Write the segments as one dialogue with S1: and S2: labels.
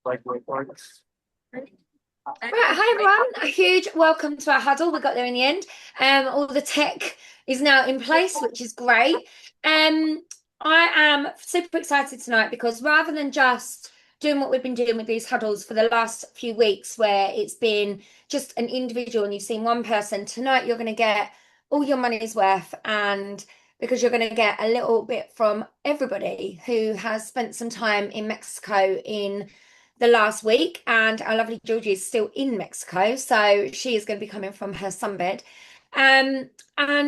S1: Right, hi everyone. A huge welcome to our huddle. We got there in the end. All the tech is now in place, which is great. I am super excited tonight because rather than just doing what we've been doing with these huddles for the last few weeks, where it's been just an individual and you've seen one person, tonight you're going to get all your money's worth, and because you're going to get a little bit from everybody who has spent some time in Mexico in the last week, and our lovely Georgie is still in Mexico, so she is going to be coming from her sunbed. And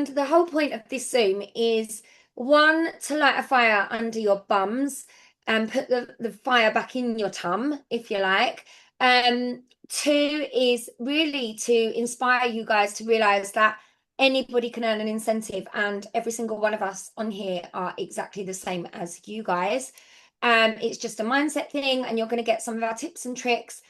S1: the whole point of this Zoom is one, to light a fire under your bums and put the fire back in your tum, if you like. Two is really to inspire you guys to realize that anybody can earn an incentive, and every single one of us on here are exactly the same as you guys. It's just a mindset thing, and you're going to get some of our tips and tricks,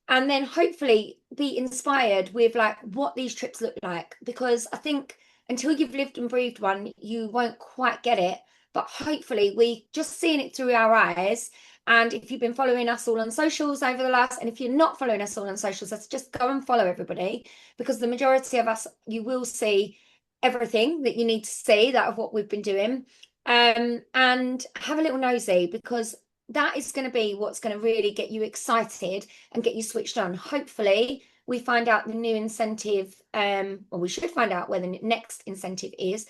S1: and then hopefully be inspired with like what these trips look like. Because I think until you've lived and breathed one, you won't quite get it. But hopefully, we just seeing it through our eyes. And if you've been following us all on socials over the last, and if you're not following us all on socials, let's just go and follow everybody, because the majority of us, you will see everything that you need to see that of what we've been doing. And have a little nosy, because that is going to be what's going to really get you excited and get you switched on. Hopefully, we find out the new incentive, or we should find out where the next incentive is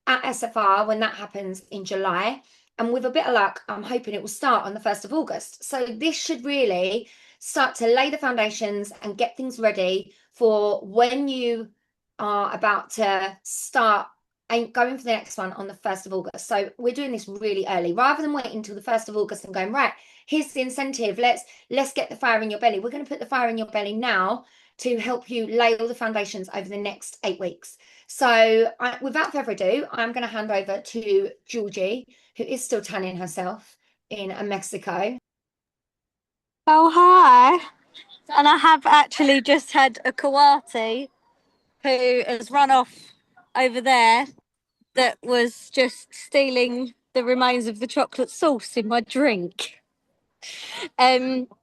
S1: at SFR when that happens in July. And with a bit of luck, I'm hoping it will start on the 1st of August. So this should really start to lay the foundations and get things ready for when you are about to start and going for the next one on the 1st of August. So we're doing this really early, rather than waiting until the 1st of August and going, right, here's the incentive. Let's get the fire in your belly. We're going to put the fire in your belly now to help you lay all the foundations over the next 8 weeks. So without further ado, I'm going to hand over to Georgie, who is still tanning herself in Mexico.
S2: Oh, hi. And I have actually just had a coati who has run off over there that was just stealing the remains of the chocolate sauce in my drink.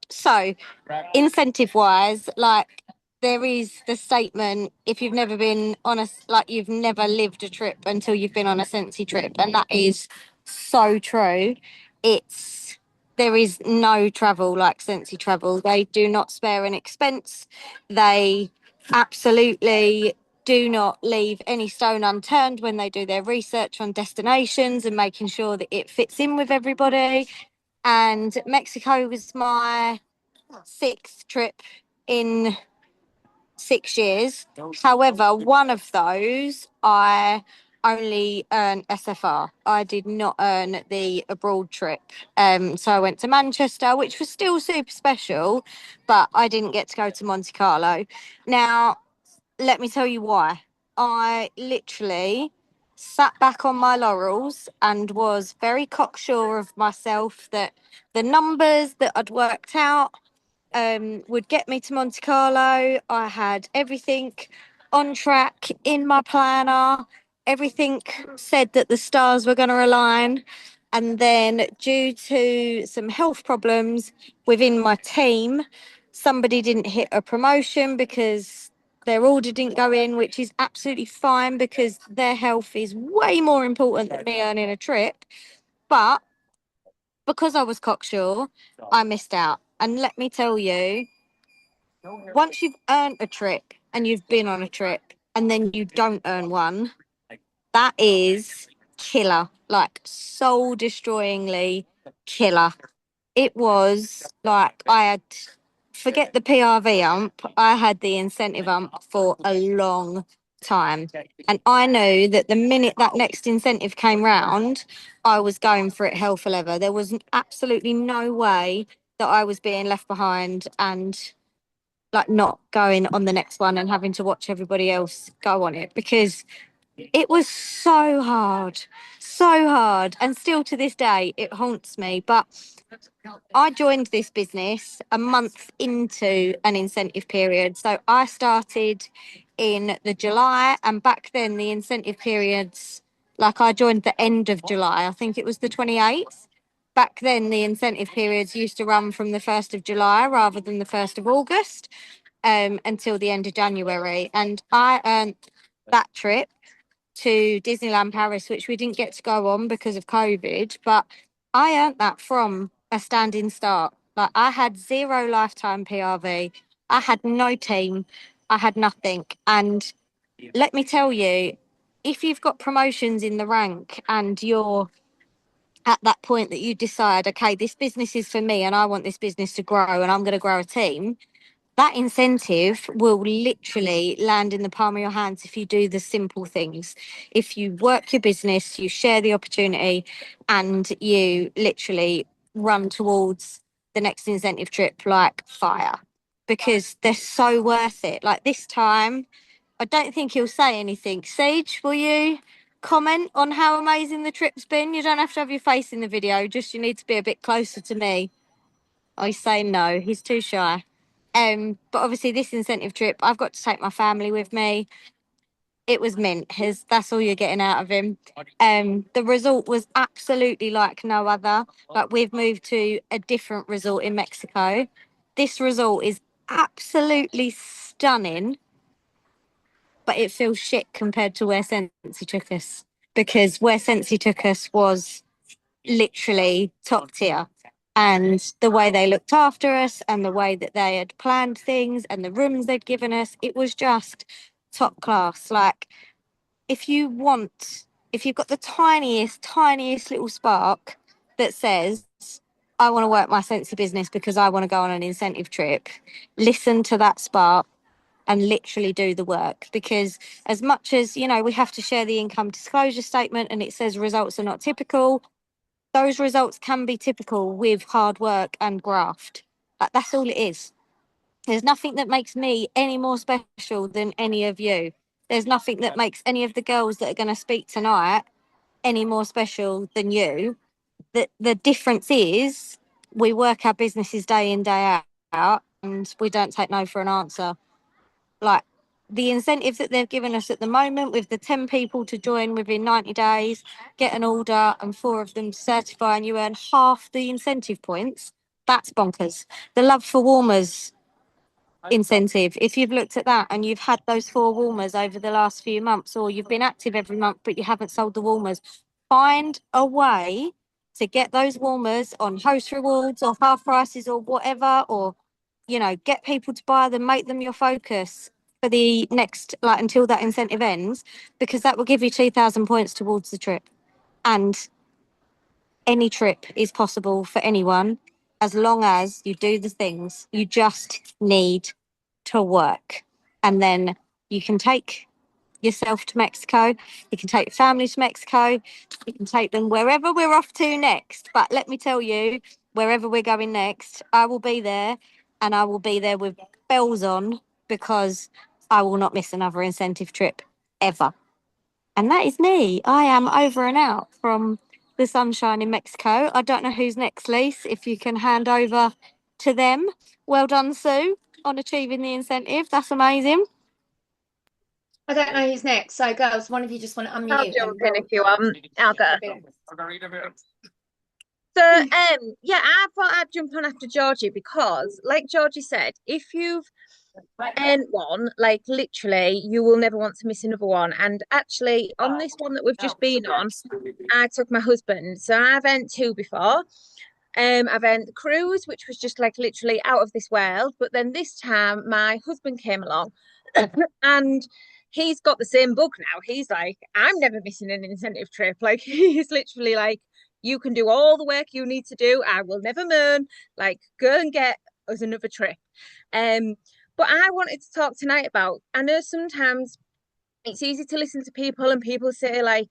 S2: So incentive wise, like there is the statement, if you've never been on a, like you've never lived a trip until you've been on a Scentsy trip, and that is so true. There is no travel like Scentsy travel. They do not spare an expense. They absolutely do not leave any stone unturned when they do their research on destinations and making sure that it fits in with everybody. And Mexico was my 6th trip in 6 years. However, one of those I only earned SFR. I did not earn the abroad trip. So I went to Manchester, which was still super special, but I didn't get to go to Monte Carlo. Now, let me tell you why. I literally sat back on my laurels and was very cocksure of myself that the numbers that I'd worked out would get me to Monte Carlo. I had everything on track in my planner. Everything said that the stars were going to align. And then, due to some health problems within my team, somebody didn't hit a promotion because their order didn't go in, which is absolutely fine because their health is way more important than me earning a trip. But because I was cocksure, I missed out. And let me tell you, once you've earned a trip and you've been on a trip and then you don't earn one, that is killer, like soul destroyingly killer. It was like I had, forget the PRV ump, I had the incentive ump for a long time. And I knew that the minute that next incentive came round, I was going for it hell for leather. There was absolutely no way that I was being left behind and like not going on the next one and having to watch everybody else go on it, because it was so hard. And still to this day, it haunts me. But I joined this business a month into an incentive period. So I started in the July, and back then the incentive periods, like I joined the end of July. I think it was the 28th. back then the incentive periods used to run from the 1st of July rather than the 1st of August, until the end of January. And I earned that trip to Disneyland Paris, which we didn't get to go on because of COVID, but I earned that from a standing start. Like, I had zero lifetime PRV, I had no team, I had nothing. And let me tell you, if you've got promotions in the rank and you're at that point that you decide, okay, this business is for me and I want this business to grow and I'm going to grow a team, that incentive will literally land in the palm of your hands if you do the simple things. If you work your business, you share the opportunity, and you literally run towards the next incentive trip like fire, because they're so worth it. Like this time, I don't think he'll say anything. Sage, will you comment on how amazing the trip's been? You don't have to have your face in the video, just you need to be a bit closer to me. I say no, he's too shy. But obviously this incentive trip, I've got to take my family with me. It was mint. That's all you're getting out of him. The resort was absolutely like no other. Like, we've moved to a different resort in Mexico. This resort is absolutely stunning, but it feels shit compared to where Scentsy took us. Because where Scentsy took us was literally top tier. And the way they looked after us and the way that they had planned things and the rooms they'd given us, it was just top class. Like, if you want, if you've got the tiniest little spark that says, I want to work my Scentsy business because I want to go on an incentive trip, listen to that spark and literally do the work. Because as much as, we have to share the income disclosure statement and it says results are not typical, those results can be typical with hard work and graft. That's all it is. There's nothing that makes me any more special than any of you. There's nothing that makes any of the girls that are going to speak tonight any more special than you. The difference is we work our businesses day in, day out, and we don't take no for an answer. Like, the incentive that they've given us at the moment, with the 10 people to join within 90 days, get an order and 4 of them certify, and you earn half the incentive points, that's bonkers. The Love for Warmers incentive, if you've looked at that and you've had those 4 warmers over the last few months, or you've been active every month but you haven't sold the warmers, find a way to get those warmers on host rewards or half prices or whatever, or get people to buy them, make them your focus for the next, like, until that incentive ends, because that will give you 2,000 points towards the trip. And any trip is possible for anyone as long as you do the things. You just need to work. And then you can take yourself to Mexico, you can take your family to Mexico, you can take them wherever we're off to next. But let me tell you, wherever we're going next, I will be there, and I will be there with bells on, because I will not miss another incentive trip ever. And that is me. I am over and out from the sunshine in Mexico. I don't know who's next, Lise, if you can hand over to them. Well done, Sue, on achieving the incentive. That's amazing.
S1: I don't know who's next. So, girls, one of you just want to
S3: I'll
S1: unmute
S3: jump
S1: and
S3: in if
S1: we'll
S3: you want. I'll go.
S1: a bit.
S3: So, yeah, I thought I'd jump on after Georgie because, like Georgie said, if you've earned one, like literally, you will never want to miss another one. And actually, on this one that we've just been on, I took my husband. So I've earned 2 before. I've earned the cruise, which was just like literally out of this world. But then this time, my husband came along, and he's got the same bug now. He's like, I'm never missing an incentive trip. Like, he's literally like, you can do all the work you need to do. I will never moan. Like, go and get us another trip. Um, but I wanted to talk tonight about, I know sometimes it's easy to listen to people and people say like,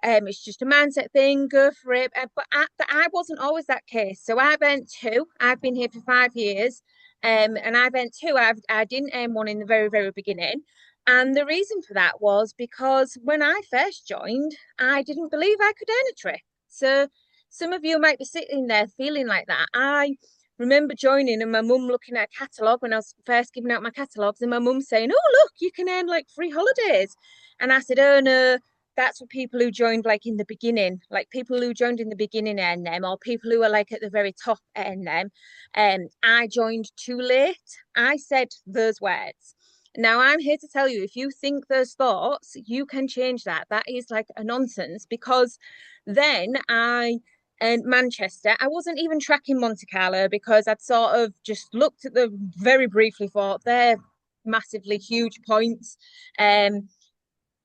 S3: it's just a mindset thing, go for it. But I wasn't always that case. So I've earned 2. I've been here for 5 years. And I've earned 2. I didn't earn one in the very, very beginning. And the reason for that was because when I first joined, I didn't believe I could earn a trip. So some of you might be sitting there feeling like that. I remember joining and my mum looking at a catalogue when I was first giving out my catalogues, and my mum saying, "Oh, look, you can earn like free holidays." And I said, "Oh no, that's for people who joined like in the beginning, like people who joined in the beginning A&M, or people who are like at the very top A&M. I joined too late. I said those words. Now I'm here to tell you, if you think those thoughts, you can change that. That is like a nonsense, because then and Manchester, I wasn't even tracking Monte Carlo because I'd sort of just looked at them very briefly, thought they're massively huge points.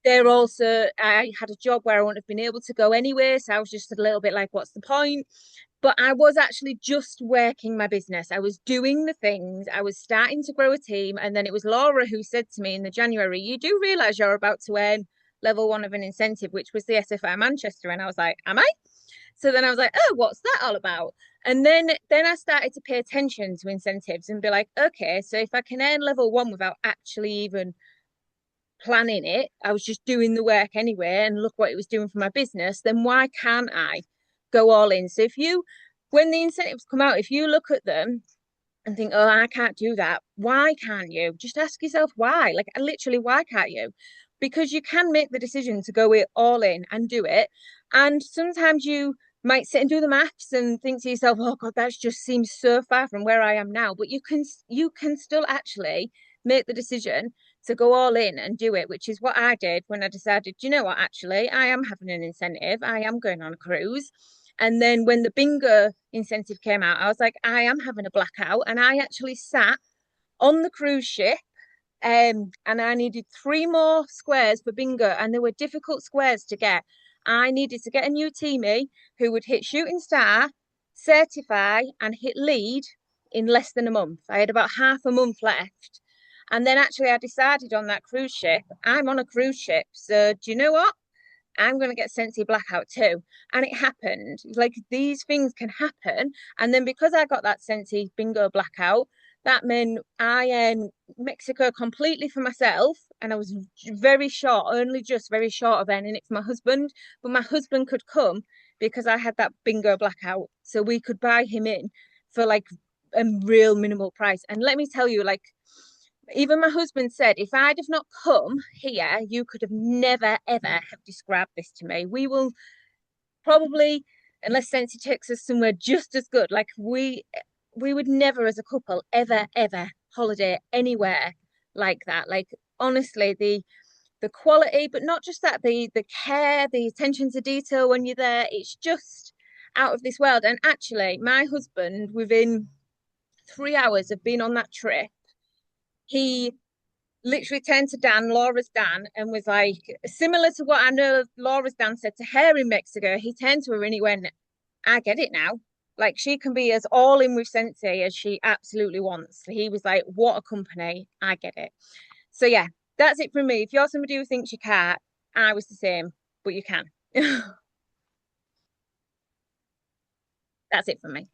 S3: They're also, I had a job where I wouldn't have been able to go anyway, so I was just a little bit like, what's the point? But I was actually just working my business. I was doing the things, I was starting to grow a team. And then it was Laura who said to me in the January, you do realize you're about to earn level 1 of an incentive, which was the SFI Manchester. And I was like, am I? So then I was like, oh, what's that all about? And then I started to pay attention to incentives and be like, okay, so if I can earn level 1 without actually even planning it, I was just doing the work anyway, and look what it was doing for my business, then why can't I go all in? So when the incentives come out, if you look at them and think, oh, I can't do that, why can't you? Just ask yourself why. Like, literally, why can't you? Because you can make the decision to go it all in and do it. And sometimes you might sit and do the maths and think to yourself, oh God, that just seems so far from where I am now. But you can still actually make the decision to go all in and do it, which is what I did when I decided, you know what, actually, I am having an incentive. I am going on a cruise. And then when the bingo incentive came out, I was like, I am having a blackout. And I actually sat on the cruise ship, and I needed 3 more squares for bingo. And they were difficult squares to get. I needed to get a new teamie who would hit shooting star, certify, and hit lead in less than a month. I had about half a month left. And then actually, I decided on that cruise ship, I'm on a cruise ship. So do you know what? I'm going to get Scentsy blackout too. And it happened. Like, these things can happen. And then because I got that Scentsy bingo blackout, that meant I Mexico completely for myself. And I was very short, only just very short of earning it for my husband. But my husband could come because I had that bingo blackout. So we could buy him in for like a real minimal price. And let me tell you, like, even my husband said, if I'd have not come here, you could have never, ever have described this to me. We will probably, unless Scentsy takes us somewhere just as good, like we would never as a couple ever, ever holiday anywhere like that. Like, honestly, the quality, but not just that, the care, the attention to detail when you're there, it's just out of this world. And actually, my husband, within 3 hours of being on that trip, he literally turned to Dan, Laura's Dan, and was like, similar to what I know Laura's Dan said to her in Mexico. He turned to her and he went, I get it now. Like, she can be as all in with Scentsy as she absolutely wants. He was like, what a company. I get it. So yeah, that's it from me. If you're somebody who thinks you can't, I was the same, but you can. That's it for me.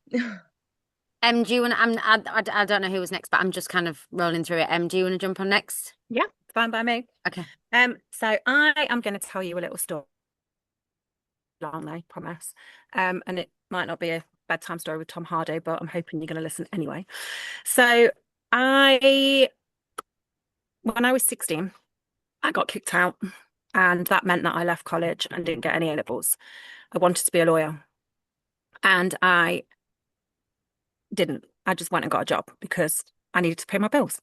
S2: Do you want to, I don't know who was next, but I'm just kind of rolling through it. Do you want to jump on next?
S4: Yeah, fine by me.
S2: Okay.
S4: So I am going to tell you a little story. Long, I promise. And it might not be a bedtime story with Tom Hardy, but I'm hoping you're going to listen anyway. So when I was 16, I got kicked out, and that meant that I left college and didn't get any A-levels. I wanted to be a lawyer, and I didn't. I just went and got a job because I needed to pay my bills.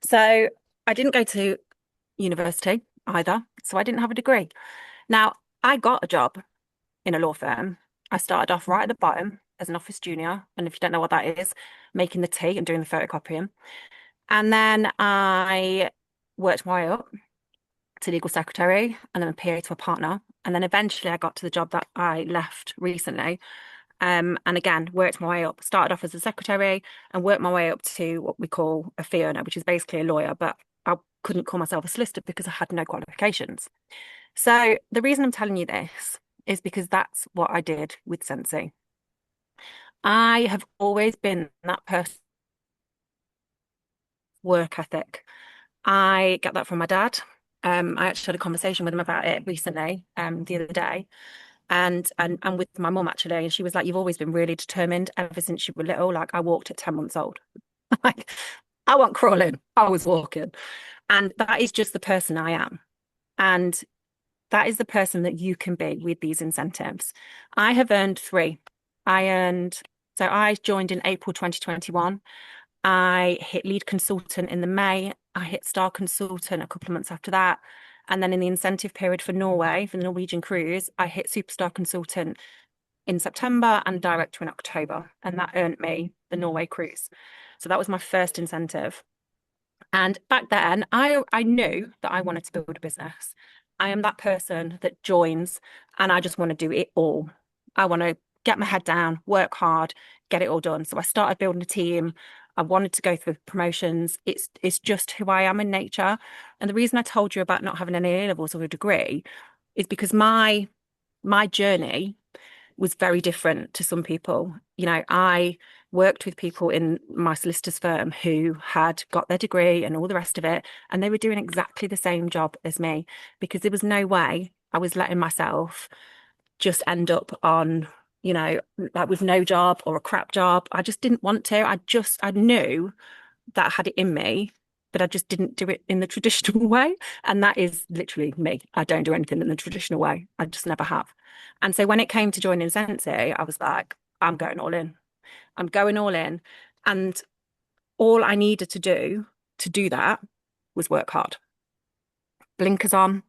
S4: So I didn't go to university either, so I didn't have a degree. Now, I got a job in a law firm. I started off right at the bottom as an office junior, and if you don't know what that is, making the tea and doing the photocopying. And then I worked my way up to legal secretary, and then a PA to a partner. And then eventually I got to the job that I left recently. And again, worked my way up, started off as a secretary and worked my way up to what we call a fee earner, which is basically a lawyer, but I couldn't call myself a solicitor because I had no qualifications. So the reason I'm telling you this is because that's what I did with Scentsy. I have always been that person, work ethic. I get that from my dad. I actually had a conversation with him about it recently, the other day. And with my mum actually, and she was like, you've always been really determined ever since you were little. Like, I walked at 10 months old. Like, I wasn't crawling, I was walking. And that is just the person I am. And That is the person that you can be with these incentives. I have earned 3. So I joined in April 2021. I hit lead consultant in the May. I hit star consultant a couple of months after that. And then in the incentive period for Norway, for the Norwegian cruise, I hit superstar consultant in September and director in October. And that earned me the Norway cruise. So that was my first incentive. And back then, I knew that I wanted to build a business. I am that person that joins and I just want to do it all. I want to get my head down, work hard, get it all done. So I started building a team. I wanted to go through promotions. It's just who I am in nature. And the reason I told you about not having any A levels or a degree is because my journey was very different to some people. You know, I worked with people in my solicitor's firm who had got their degree and all the rest of it, and they were doing exactly the same job as me, because there was no way I was letting myself just end up on, you know, like with no job or a crap job. I just didn't want to. I knew that I had it in me, but I just didn't do it in the traditional way. And that is literally me. I don't do anything in the traditional way. I just never have. And so when it came to joining Scentsy, I was like, I'm going all in. I'm going all in. And all I needed to do that was work hard. Blinkers on,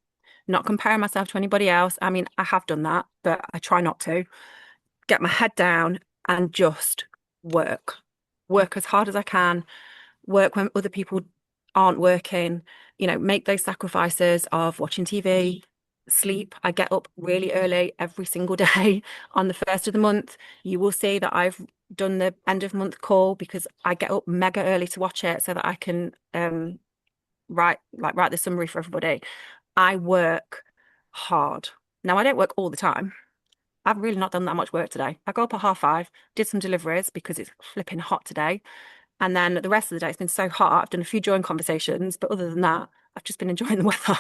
S4: not comparing myself to anybody else. I mean, I have done that, but I try not to. Get my head down and just work. Work as hard as I can. Work when other people aren't working, you know, make those sacrifices of watching TV, sleep. I get up really early every single day. On the first of the month, you will see that I've done the end of month call because I get up mega early to watch it so that I can write the summary for everybody. I work hard. Now, I don't work all the time. I've really not done that much work today. I got up at 5:30, did some deliveries because it's flipping hot today. And then the rest of the day, it's been so hot. I've done a few join conversations, but other than that, I've just been enjoying the weather.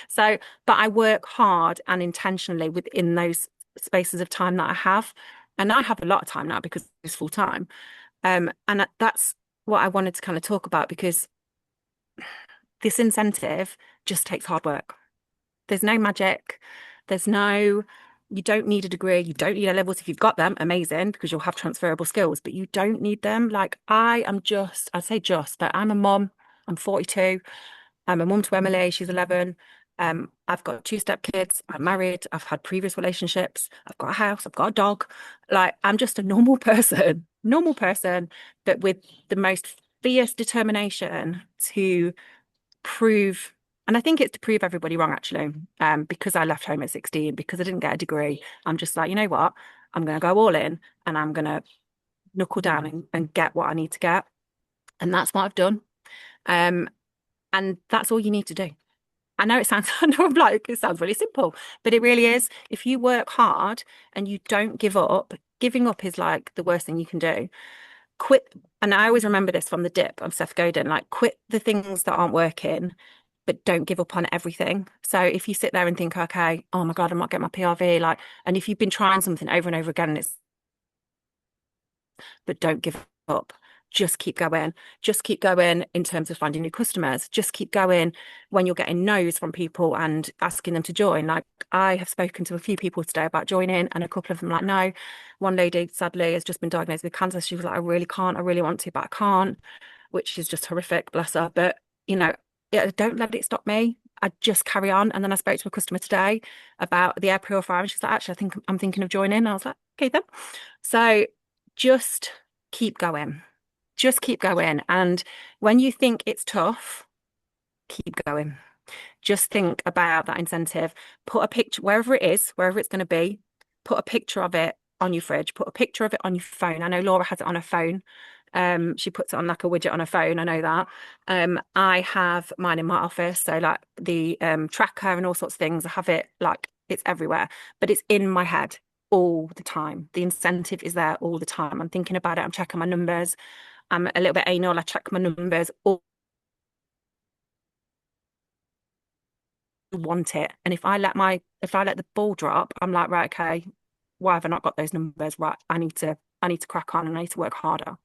S4: So, but I work hard and intentionally within those spaces of time that I have. And I have a lot of time now because it's full time. And that's what I wanted to kind of talk about, because this incentive just takes hard work. There's no magic. You don't need a degree. You don't need A levels. If you've got them, amazing, because you'll have transferable skills, but you don't need them. Like I'd say just, but I'm a mom. I'm 42. I'm a mum to Emily. She's 11. I've got 2 stepkids. I'm married. I've had previous relationships. I've got a house. I've got a dog. Like, I'm just a normal person, but with the most fierce determination to prove, and I think it's to prove everybody wrong, actually, because I left home at 16, because I didn't get a degree. I'm just like, you know what? I'm going to go all in and I'm going to knuckle down and get what I need to get. And that's what I've done. And that's all you need to do. I know it sounds, I know I'm like, it sounds really simple, but it really is. If you work hard and you don't give up, giving up is like the worst thing you can do. Quit, and I always remember this from the dip of Seth Godin, like, quit the things that aren't working, but don't give up on everything. So if you sit there and think, okay, oh my God, I'm not getting my PRV, like, and if you've been trying something over and over again and but don't give up. Just keep going. Just keep going in terms of finding new customers. Just keep going when you're getting no's from people and asking them to join. Like, I have spoken to a few people today about joining, and a couple of them like, no. One lady, sadly, has just been diagnosed with cancer. She was like, I really can't. I really want to, but I can't, which is just horrific, bless her. But, you know, yeah, don't let it stop me. I just carry on. And then I spoke to a customer today about the air purifier, and she's like, actually, I'm thinking of joining. I was like, okay then. So just keep going. Just keep going. And when you think it's tough, keep going. Just think about that incentive. Put a picture, wherever it is, wherever it's going to be, put a picture of it on your fridge, put a picture of it on your phone. I know Laura has it on her phone. She puts it on like a widget on her phone. I know that. I have mine in my office. So like the tracker and all sorts of things, I have it, like, it's everywhere, but it's in my head all the time. The incentive is there all the time. I'm thinking about it. I'm checking my numbers. I'm a little bit anal. I check my numbers. All want it. And if I let the ball drop, I'm like, right, okay, why have I not got those numbers? Right, I need to crack on and I need to work harder.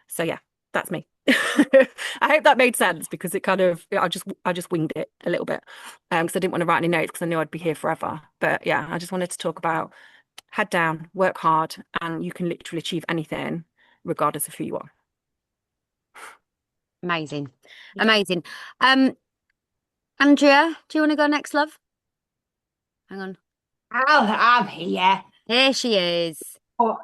S4: So yeah, that's me. I hope that made sense because it kind of I just winged it a little bit because I didn't want to write any notes because I knew I'd be here forever. But yeah, I just wanted to talk about head down, work hard, and you can literally achieve anything regardless of who you are.
S2: Amazing. Amazing. Andrea, do you want to go next, love? Hang on.
S5: I'm here.
S2: Here she is.
S5: But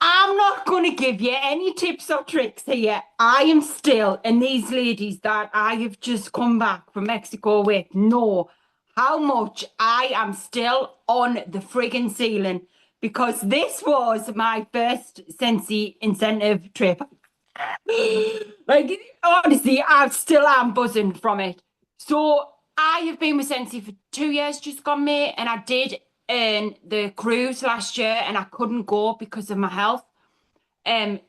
S5: I'm not going to give you any tips or tricks here. I am still, and these ladies that I have just come back from Mexico with know how much I am still on the friggin' ceiling because this was my first Scentsy incentive trip. Like, honestly, I still am buzzing from it. So I have been with Scentsy for 2 years, just gone, May, and I did the cruise last year and I couldn't go because of my health.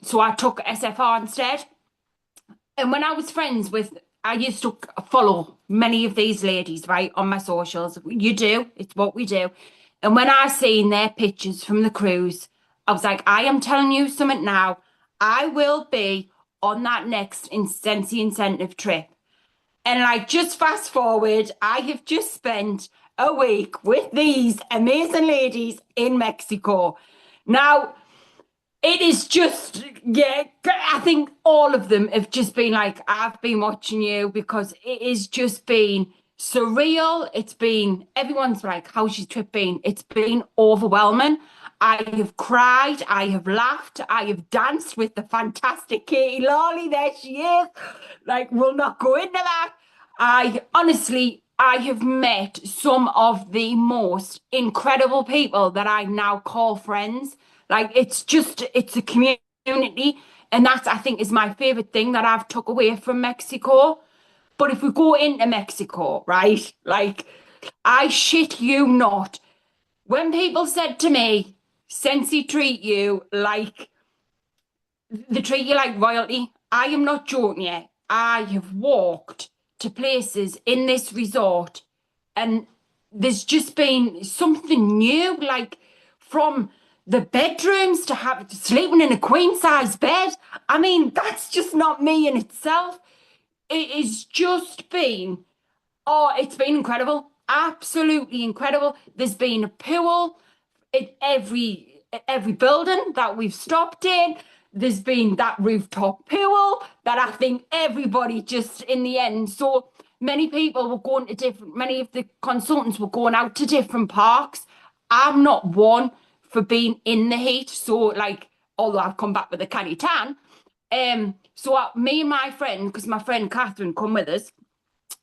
S5: So I took SFR instead. And when I was friends with, I used to follow many of these ladies, right, on my socials. You do, it's what we do. And when I seen their pictures from the cruise, I was like, I am telling you something now. I will be on that next Scentsy incentive trip. And like, just fast forward, I have just spent a week with these amazing ladies in Mexico. Now, it is just, yeah, I think all of them have just been like, I've been watching you because it has just been surreal. It's been, everyone's like, how's your trip been? It's been overwhelming. I have cried, I have laughed, I have danced with the fantastic Katie Lawley. There she is. Like, we'll not go into that. I honestly, I have met some of the most incredible people that I now call friends. Like, it's just, it's a community. And that's, I think, is my favorite thing that I've took away from Mexico. But if we go into Mexico, right, like, I shit you not. When people said to me, Scentsy treat you like, they treat you like royalty, I am not joking you. I have walked to places in this resort and there's just been something new, like from the bedrooms to sleeping in a queen size bed. I mean, that's just not me in itself. It has just been, oh, it's been incredible. Absolutely incredible. There's been a pool in every building that we've stopped in. There's been that rooftop pool that I think everybody just in the end. So many people were going to many of the consultants were going out to different parks. I'm not one for being in the heat. So like, although I've come back with a canny tan. Me and my friend, because my friend Catherine come with us,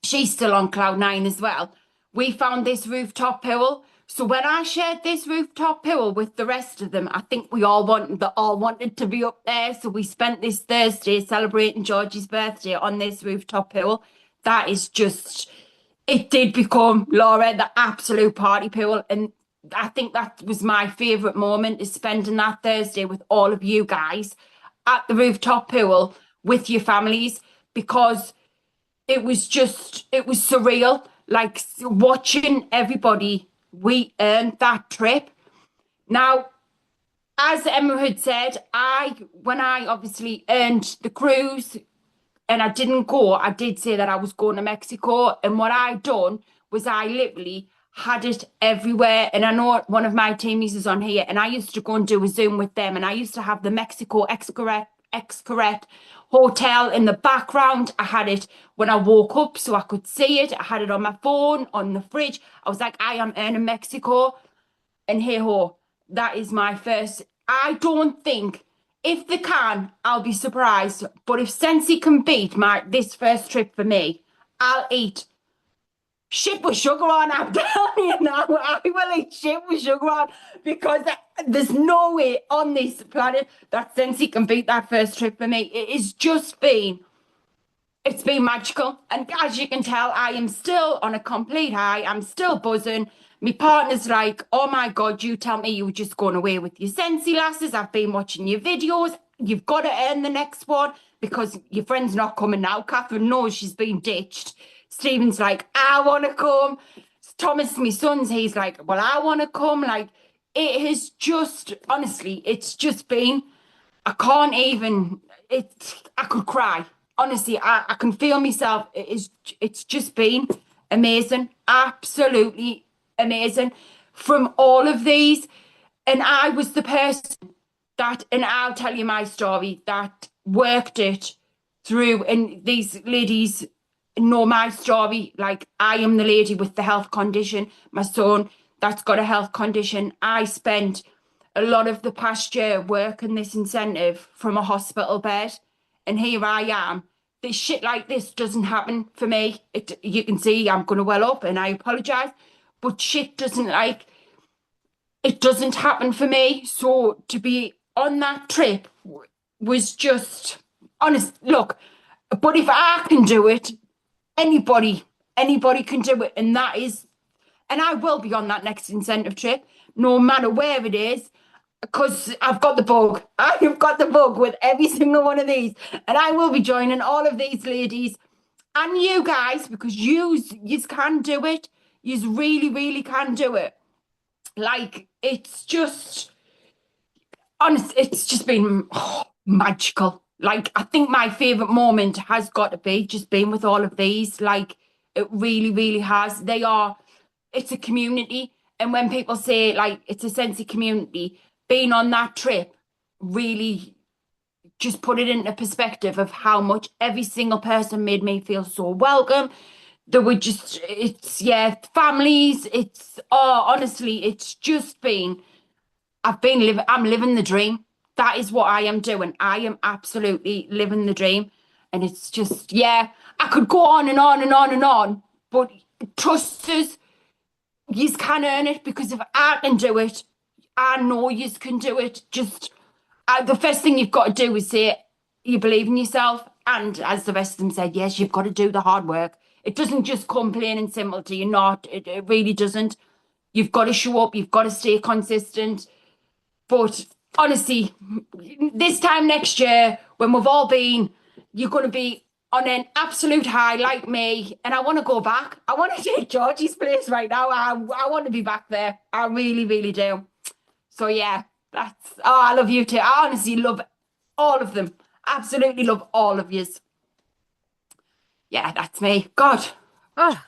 S5: she's still on cloud nine as well. We found this rooftop pool. So when I shared this rooftop pool with the rest of them, I think we all wanted to be up there. So we spent this Thursday celebrating Georgie's birthday on this rooftop pool. That is just, it did become, Laura, the absolute party pool. And I think that was my favourite moment, is spending that Thursday with all of you guys at the rooftop pool with your families, because it was surreal. Like, watching everybody, we earned that trip. Now, as Emma had said, when I obviously earned the cruise and I didn't go, I did say that I was going to Mexico. And what I done was I literally had it everywhere. And I know one of my teamies is on here, and I used to go and do a Zoom with them. And I used to have the Mexico Xcaret hotel in the background. I had it when I woke up so I could see it. I had it on my phone, on the fridge. I was like, I am earning Mexico. And hey ho, that is my first. I don't think, if they can, I'll be surprised. But if Scentsy can beat this first trip for me, I'll eat shit with sugar on. I'm telling you now, I will eat shit with sugar on, because there's no way on this planet that Scentsy can beat that first trip for me. It's been magical. And as you can tell, I am still on a complete high. I'm still buzzing. My partner's like, oh my God, you tell me you were just going away with your Scentsy lasses. I've been watching your videos. You've got to earn the next one because your friend's not coming now. Catherine knows she's been ditched. Stephen's like, I want to come. Thomas, my son's, he's like, well, I want to come. Like, it has just, honestly, it's just been, I can't even, I could cry. honestly, I can feel myself. It's just been amazing, absolutely amazing from all of these. And I was the person that, and I'll tell you my story, that worked it through. And these ladies know my story. Like, I am the lady with the health condition, my son that's got a health condition. I spent a lot of the past year working this incentive from a hospital bed, and here I am. This shit like this doesn't happen for me. You can see I'm going to well up, and I apologize, but shit doesn't, like, it doesn't happen for me. So to be on that trip was just honest. Look, but if I can do it, anybody can do it, and that is, and I will be on that next incentive trip, no matter where it is, because I've got the bug. I have got the bug with every single one of these, and I will be joining all of these ladies and you guys, because you can do it. You really, really can do it. Like, it's just honest. It's just been magical. Like, I think my favorite moment has got to be just being with all of these. Like, it really, really has. It's a community. And when people say, like, it's a Scentsy community, being on that trip really just put it into perspective of how much every single person made me feel so welcome. There were just, it's, yeah, families. It's, oh, honestly, it's just been, I'm living the dream. That is what I am doing. I am absolutely living the dream. And it's just, yeah, I could go on and on and on and on, but trust us, you can earn it, because if I can do it, I know you can do it. Just the first thing you've got to do is say you believe in yourself. And as the rest of them said, yes, you've got to do the hard work. It doesn't just come plain and simple to you. Not, it really doesn't. You've got to show up. You've got to stay consistent. But honestly, this time next year, when we've all been, you're going to be on an absolute high like me. And I want to go back. I want to take Georgie's place right now. I want to be back there. I really, really do. So yeah, I love you too. I honestly love all of them. Absolutely love all of yous. Yeah, that's me. God.
S6: Oh,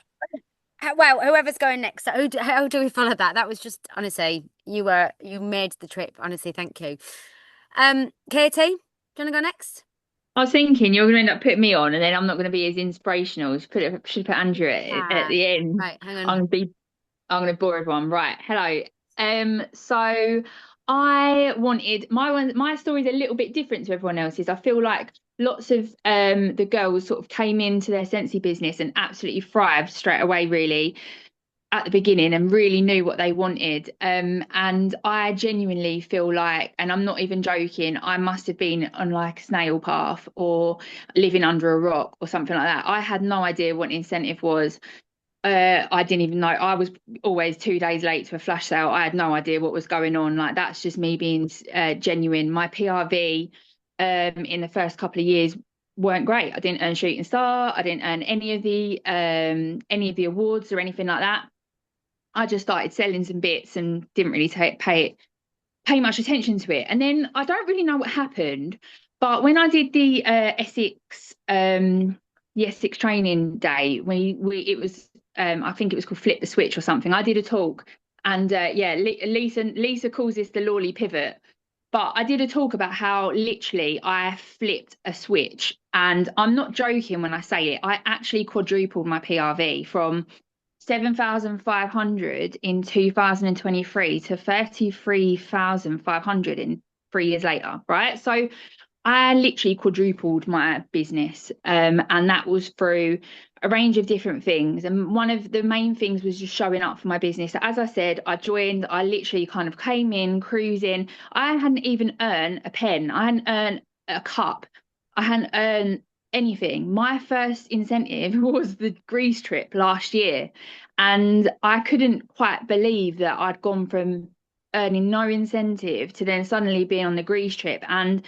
S6: well, whoever's going next. How do we follow that? That was just, honestly, you made the trip. Honestly, thank you. Katie, do you want to go next?
S7: I was thinking you're going to end up putting me on, and then I'm not going to be as inspirational. Should put Andrew at the end.
S6: Right, hang on.
S7: I'm going to bore everyone. Right, hello. So I wanted my story's a little bit different to everyone else's. I feel like lots of the girls sort of came into their Scentsy business and absolutely thrived straight away, really, at the beginning, and really knew what they wanted. And I genuinely feel like, and I'm not even joking, I must have been on like a snail path or living under a rock or something like that. I had no idea what an incentive was. I didn't even know. I was always 2 days late to a flash sale. I had no idea what was going on. Like, that's just me being genuine. My PRV in the first couple of years weren't great. I didn't earn Shooting Star. I didn't earn any of the awards or anything like that. I just started selling some bits and didn't really pay much attention to it. And then I don't really know what happened, but when I did the Essex training day, it was I think it was called Flip the Switch or something. I did a talk, and yeah, Lisa calls this the Lawley pivot. But I did a talk about how literally I flipped a switch, and I'm not joking when I say it. I actually quadrupled my PRV from 7,500 in 2023 to 33,500 in 3 years later, right? So I literally quadrupled my business, and that was through a range of different things. And one of the main things was just showing up for my business. So as I said, I literally kind of came in cruising. I hadn't even earned a pen. I hadn't earned a cup. I hadn't earned anything. My first incentive was the Greece trip last year. And I couldn't quite believe that I'd gone from earning no incentive to then suddenly being on the Greece trip. And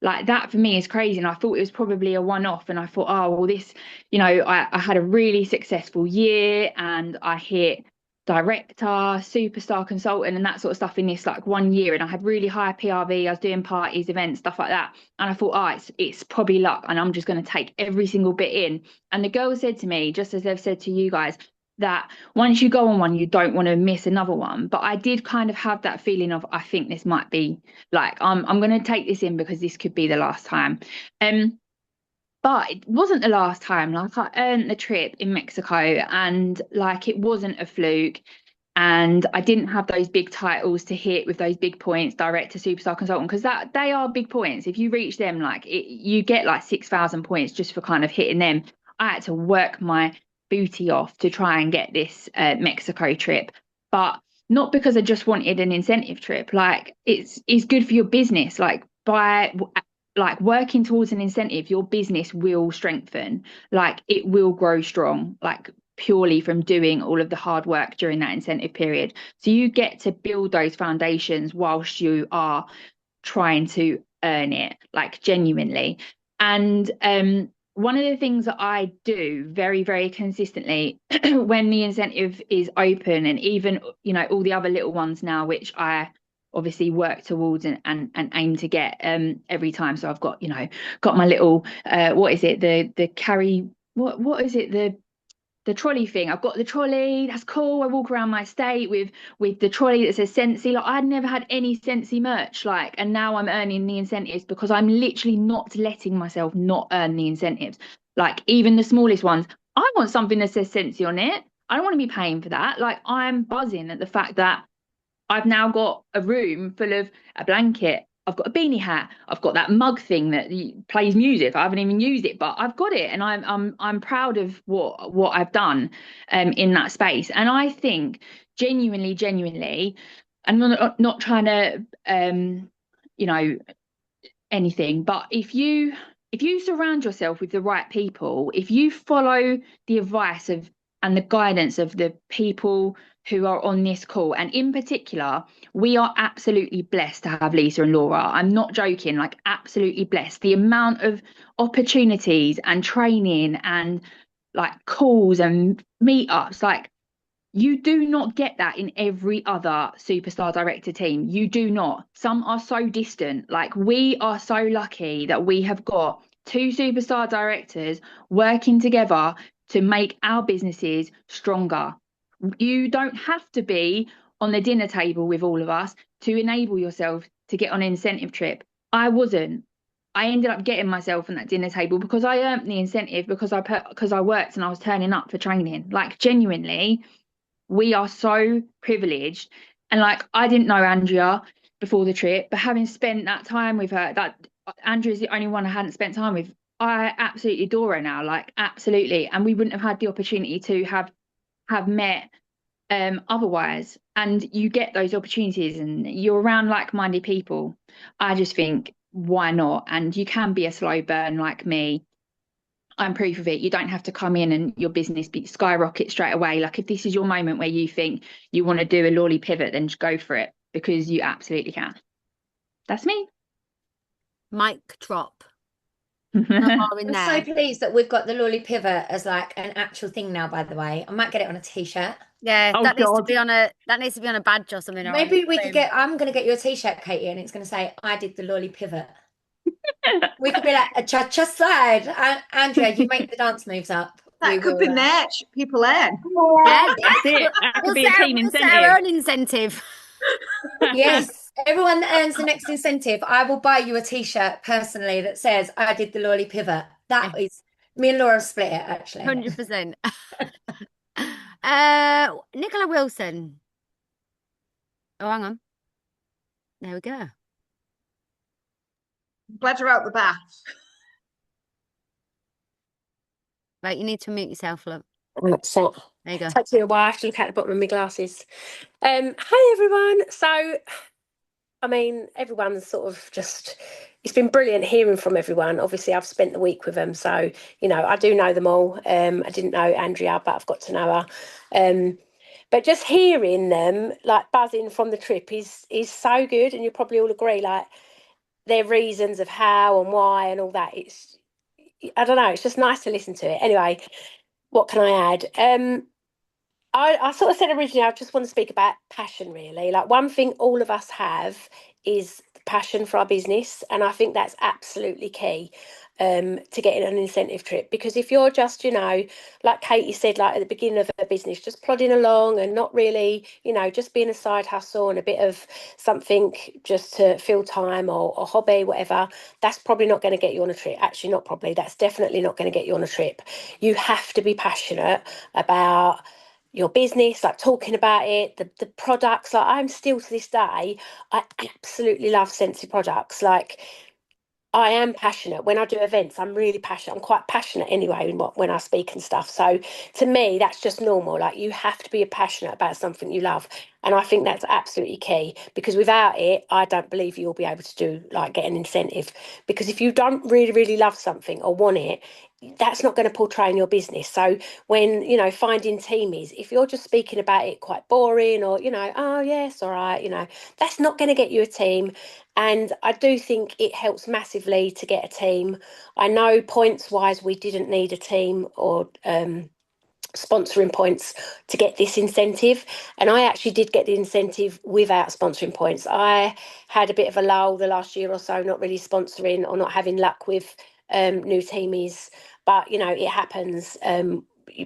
S7: like, that for me is crazy. And I thought it was probably a one-off. And I thought, oh, well, this, I had a really successful year, and I hit director, superstar consultant, and that sort of stuff in this like 1 year. And I had really high PRV. I was doing parties, events, stuff like that. And I thought, it's probably luck, and I'm just going to take every single bit in. And the girl said to me, just as they've said to you guys, that once you go on one, you don't want to miss another one. But I did kind of have that feeling of, I think this might be like, I'm going to take this in because this could be the last time. But it wasn't the last time. Like, I earned the trip in Mexico, and like, it wasn't a fluke. And I didn't have those big titles to hit with those big points, director, superstar consultant, because that they are big points. If you reach them, like you get like 6,000 points just for kind of hitting them. I had to work my booty off to try and get this Mexico trip, but not because I just wanted an incentive trip. Like, it's good for your business. Like, by like working towards an incentive, your business will strengthen. Like, it will grow strong, like purely from doing all of the hard work during that incentive period. So you get to build those foundations whilst you are trying to earn it, like, genuinely. And one of the things that I do very, very consistently when the incentive is open, and even, you know, all the other little ones now, which I obviously work towards and aim to get every time. So I've got, you know, got my little what is it, the carry, what is it, the trolley thing. I've got the trolley, that's cool. I walk around my estate with the trolley that says Scentsy. Like, I'd never had any Scentsy merch, like, and now I'm earning the incentives because I'm literally not letting myself not earn the incentives. Like, even the smallest ones, I want something that says Scentsy on it. I don't want to be paying for that. Like, I'm buzzing at the fact that I've now got a room full of a blanket. I've got a beanie hat. I've got that mug thing that plays music. I haven't even used it, but I've got it, and I'm proud of what I've done in that space. And I think genuinely, I'm not trying to you know, anything, but if you surround yourself with the right people, if you follow the advice of and the guidance of the people who are on this call, and in particular, we are absolutely blessed to have Lisa and Laura. I'm not joking, like, absolutely blessed. The amount of opportunities and training and like calls and meetups, like, you do not get that in every other superstar director team. You do not. Some are so distant. Like, we are so lucky that we have got two superstar directors working together to make our businesses stronger. You don't have to be on the dinner table with all of us to enable yourself to get on an incentive trip. I wasn't. I ended up getting myself on that dinner table because I earned the incentive because I worked and I was turning up for training. Like, genuinely, we are so privileged. And like, I didn't know Andrea before the trip, but having spent that time with her, that Andrea's the only one I hadn't spent time with. I absolutely adore her now, like, absolutely. And we wouldn't have had the opportunity to have met otherwise. And you get those opportunities and you're around like-minded people. I just think, why not? And you can be a slow burn like me. I'm proof of it. You don't have to come in and your business skyrocket straight away. Like, if this is your moment where you think you want to do a lolly pivot, then just go for it, because you absolutely can. That's me.
S6: Mic drop.
S1: I'm so pleased that we've got the lolly pivot as like an actual thing now, by the way. I might get it on a t-shirt.
S6: Yeah,
S7: Oh,
S6: that needs to
S7: God.
S6: be on a badge or something.
S1: Maybe we could I'm going to get you a t-shirt, Katie, and it's going to say, I did the lolly pivot. We could be like a cha-cha slide. Andrea, you make the dance moves up.
S3: That could be merch. People earn.
S6: Yeah,
S7: That's it. That could be a team
S6: we'll set
S7: incentive.
S6: our own incentive.
S1: Yes, everyone that earns the next incentive, I will buy you a t-shirt personally that says, I did the lolly pivot. That is, me and Laura split it, actually.
S6: 100%. Nicola Wilson. Oh, hang on. There we go.
S3: Glad you're out the bath.
S6: Right, you need to mute yourself, love.
S8: So
S6: There you go.
S8: it takes me a while to look at the bottom of my glasses. Hi everyone. So, I mean, everyone's sort of just, it's been brilliant hearing from everyone. Obviously, I've spent the week with them, so, you know, I do know them all. I didn't know Andrea, but I've got to know her. But just hearing them, like, buzzing from the trip is so good, and you probably all agree, like, their reasons of how and why and all that. It's, I don't know, it's just nice to listen to it. Anyway, what can I add? I sort of said originally, I just want to speak about passion, really. Like, one thing all of us have is passion for our business. And I think that's absolutely key to getting an incentive trip. Because if you're just, like Katie said, like at the beginning of a business, just plodding along and not really, just being a side hustle and a bit of something just to fill time or hobby, whatever, that's probably not going to get you on a trip. Actually, not probably, that's definitely not going to get you on a trip. You have to be passionate about your business, like talking about it, the products. Like, I'm still to this day, I absolutely love Scentsy products. Like, I am passionate when I do events. I'm really passionate. I'm quite passionate anyway when I speak and stuff. So to me, that's just normal. Like, you have to be passionate about something you love, and I think that's absolutely key, because without it, I don't believe you'll be able to get an incentive. Because if you don't really, really love something or want it, that's not going to portray in your business. So when finding teamies, if you're just speaking about it quite boring, or oh yes, all right, that's not going to get you a team. And I do think it helps massively to get a team. I know points wise we didn't need a team or sponsoring points to get this incentive, and I actually did get the incentive without sponsoring points. I had a bit of a lull the last year or so, not really sponsoring or not having luck with new teamies, but it happens.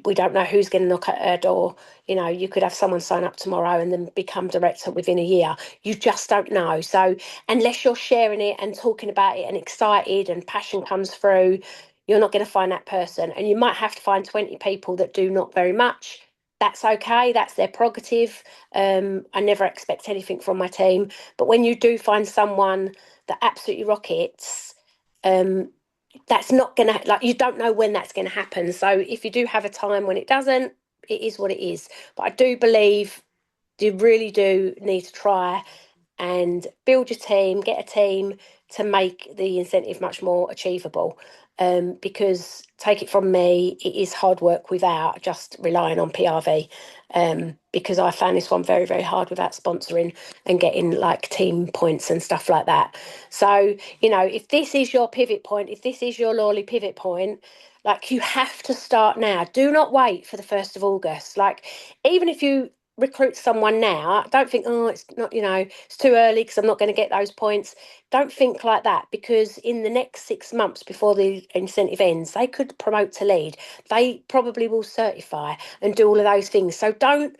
S8: We don't know who's going to knock at our door. You could have someone sign up tomorrow and then become director within a year. You just don't know. So unless you're sharing it and talking about it and excited and passion comes through, you're not going to find that person. And you might have to find 20 people that do not very much. That's okay. That's their prerogative. I never expect anything from my team. But when you do find someone that absolutely rockets, that's not going to, you don't know when that's going to happen. So if you do have a time when it doesn't, it is what it is. But I do believe you really do need to try and build your team, get a team to make the incentive much more achievable. Because take it from me, it is hard work without just relying on PRV. Because I found this one very, very hard without sponsoring and getting team points and stuff like that. So, if this is your pivot point, if this is your Lawley pivot point, you have to start now. Do not wait for the 1st of August. Even if you recruit someone now, don't think, oh, it's not, it's too early because I'm not going to get those points. Don't think like that, because in the next 6 months before the incentive ends, they could promote to lead. They probably will certify and do all of those things. So don't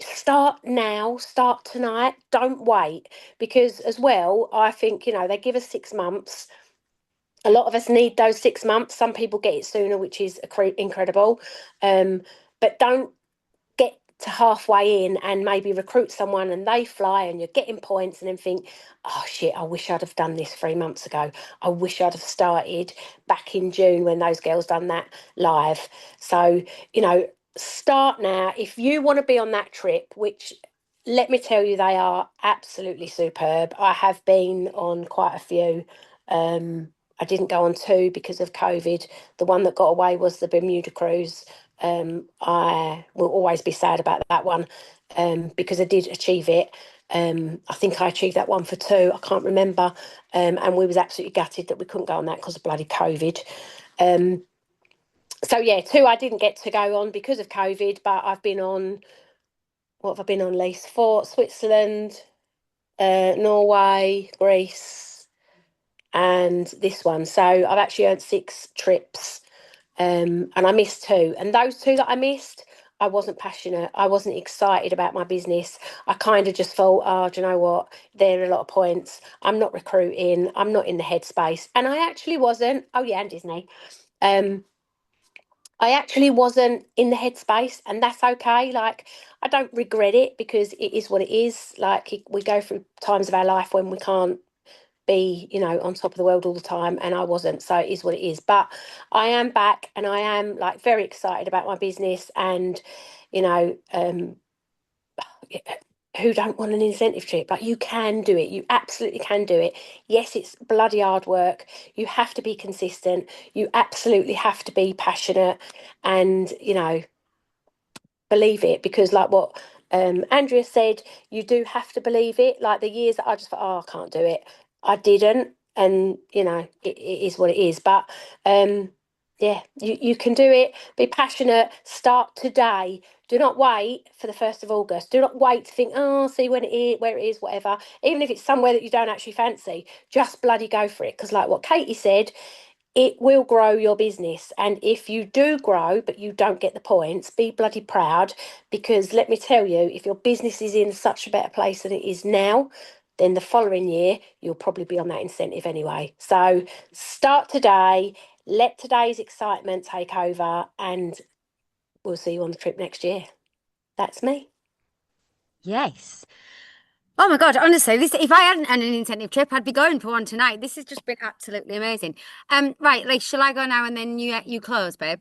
S8: start now, start tonight, don't wait. Because as well, I think, they give us 6 months. A lot of us need those 6 months. Some people get it sooner, which is incredible. But don't get to halfway in and maybe recruit someone and they fly and you're getting points and then think, oh shit, I wish I'd have done this 3 months ago. I wish I'd have started back in June when those girls done that live. So, start now. If you want to be on that trip, which, let me tell you, they are absolutely superb. I have been on quite a few. I didn't go on 2 because of COVID. The one that got away was the Bermuda cruise. I will always be sad about that one, because I did achieve it. I think I achieved that one for 2. I can't remember. And we was absolutely gutted that we couldn't go on that because of bloody COVID. So yeah, 2 I didn't get to go on because of COVID, but I've been on, what have I been on, Lise? 4: Switzerland, Norway, Greece, and this one. So I've actually earned 6 trips. And I missed 2. And those 2 that I missed, I wasn't passionate. I wasn't excited about my business. I kind of just thought, oh, do you know what? There are a lot of points. I'm not recruiting. I'm not in the headspace. And I actually wasn't. Oh, yeah, and Disney. I actually wasn't in the headspace, and that's okay. I don't regret it, because it is what it is. We go through times of our life when we can't be, on top of the world all the time, and I wasn't. So it is what it is. But I am back, and I am very excited about my business. And who don't want an incentive trip? You can do it. You absolutely can do it. Yes, it's bloody hard work. You have to be consistent. You absolutely have to be passionate, and believe it, because what Andrea said, you do have to believe it. The years that I just thought, oh, I can't do it, I didn't. And it is what it is. But yeah, you can do it. Be passionate. Start today. Do not wait for the 1st of August. Do not wait to think, oh, see when it is, where it is, whatever. Even if it's somewhere that you don't actually fancy, just bloody go for it. Because like what Katie said, it will grow your business. And if you do grow, but you don't get the points, be bloody proud. Because let me tell you, if your business is in such a better place than it is now, then the following year, you'll probably be on that incentive anyway. So start today, let today's excitement take over, and we'll see you on the trip next year. That's me.
S6: Yes. Oh my God, honestly, this if I hadn't had an incentive trip, I'd be going for one tonight. This has just been absolutely amazing. Right, like, shall I go now and then you close, babe?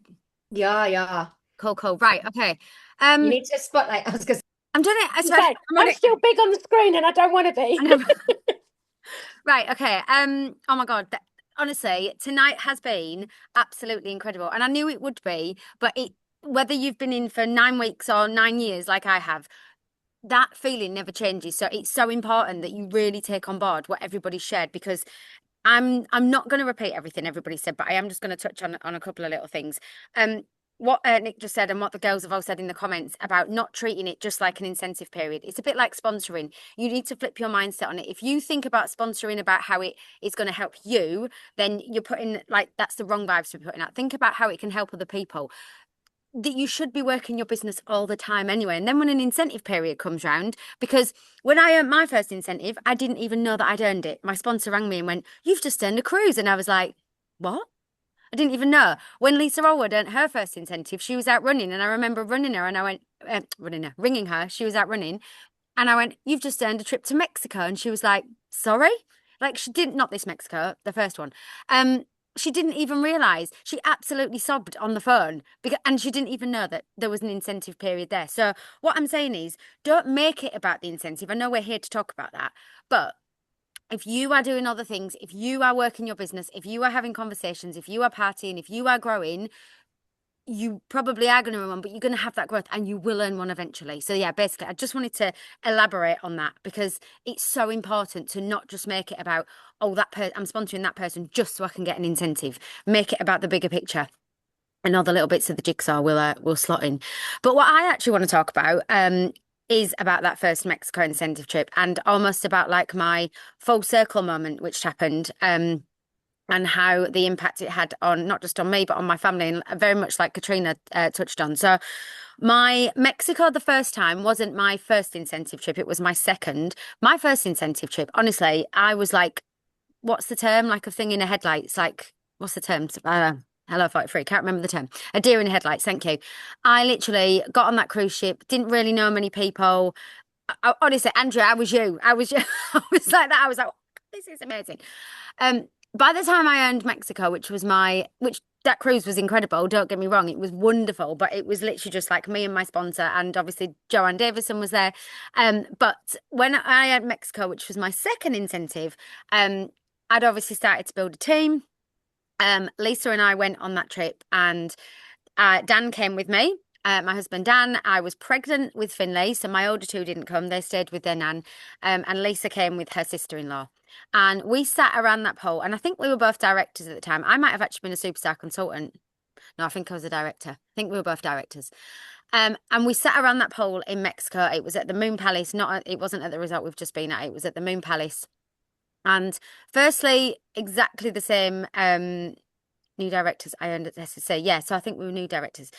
S1: Yeah.
S6: Cool. Right, okay.
S1: You need to spotlight. I was gonna
S6: I'm doing it.
S8: I'm still big on the screen and I don't want to be.
S6: Right, okay. Oh my God. Honestly, tonight has been absolutely incredible. And I knew it would be, but whether you've been in for 9 weeks or 9 years like I have, that feeling never changes. So it's so important that you really take on board what everybody shared, because I'm not going to repeat everything everybody said, but I am just going to touch on a couple of little things. What Nick just said and what the girls have all said in the comments about not treating it just like an incentive period. It's a bit like sponsoring. You need to flip your mindset on it. If you think about sponsoring about how it is going to help you, then you're putting, like, that's the wrong vibes to be putting out. Think about how it can help other people. That you should be working your business all the time anyway. And then when an incentive period comes round, because when I earned my first incentive, I didn't even know that I'd earned it. My sponsor rang me and went, "You've just earned a cruise." And I was like, "What?" I didn't even know. When Lisa Allwood earned her first incentive, she was out running, and I remember running her, and I went, ringing her. She was out running, and I went, "You've just earned a trip to Mexico." And she was like, "Sorry?" Like, she didn't, not this Mexico, the first one. She didn't even realise. She absolutely sobbed on the phone, and she didn't even know that there was an incentive period there. So what I'm saying is, don't make it about the incentive. I know we're here to talk about that, but if you are doing other things, if you are working your business, if you are having conversations, if you are partying, if you are growing, you probably are going to earn one, but you're going to have that growth and you will earn one eventually. So yeah, basically, I just wanted to elaborate on that, because it's so important to not just make it about, oh, I'm sponsoring that person just so I can get an incentive. Make it about the bigger picture. And other little bits of the jigsaw will slot in. But what I actually want to talk about is about that first Mexico incentive trip, and almost about like my full circle moment, which happened, and how the impact it had on not just on me, but on my family, and very much like Katrina touched on. So my Mexico the first time wasn't my first incentive trip. It was my second. My first incentive trip, honestly, I was like, what's the term? Like a thing in a headlights. Like, what's the term? Hello, 43. Can't remember the term. A deer in the headlights. Thank you. I literally got on that cruise ship. Didn't really know many people. Honestly, Andrea, I was you. I was like that. I was like, this is amazing. By the time I earned Mexico, which that cruise was incredible. Don't get me wrong. It was wonderful, but it was literally just like me and my sponsor, and obviously Joanne Davison was there. But when I earned Mexico, which was my second incentive, I'd obviously started to build a team. Lisa and I went on that trip, and Dan came with me. My husband Dan. I was pregnant with Finlay, so my older two didn't come. They stayed with their nan. And Lisa came with her sister-in-law. And we sat around that pole, and I think we were both directors at the time. I might have actually been a superstar consultant. No, I think I was a director. I think we were both directors. And we sat around that pole in Mexico. It was at the Moon Palace. It wasn't at the resort we've just been at. It was at the Moon Palace. And firstly, exactly the same new directors I earned at SSC. Yeah, so I think we were new directors.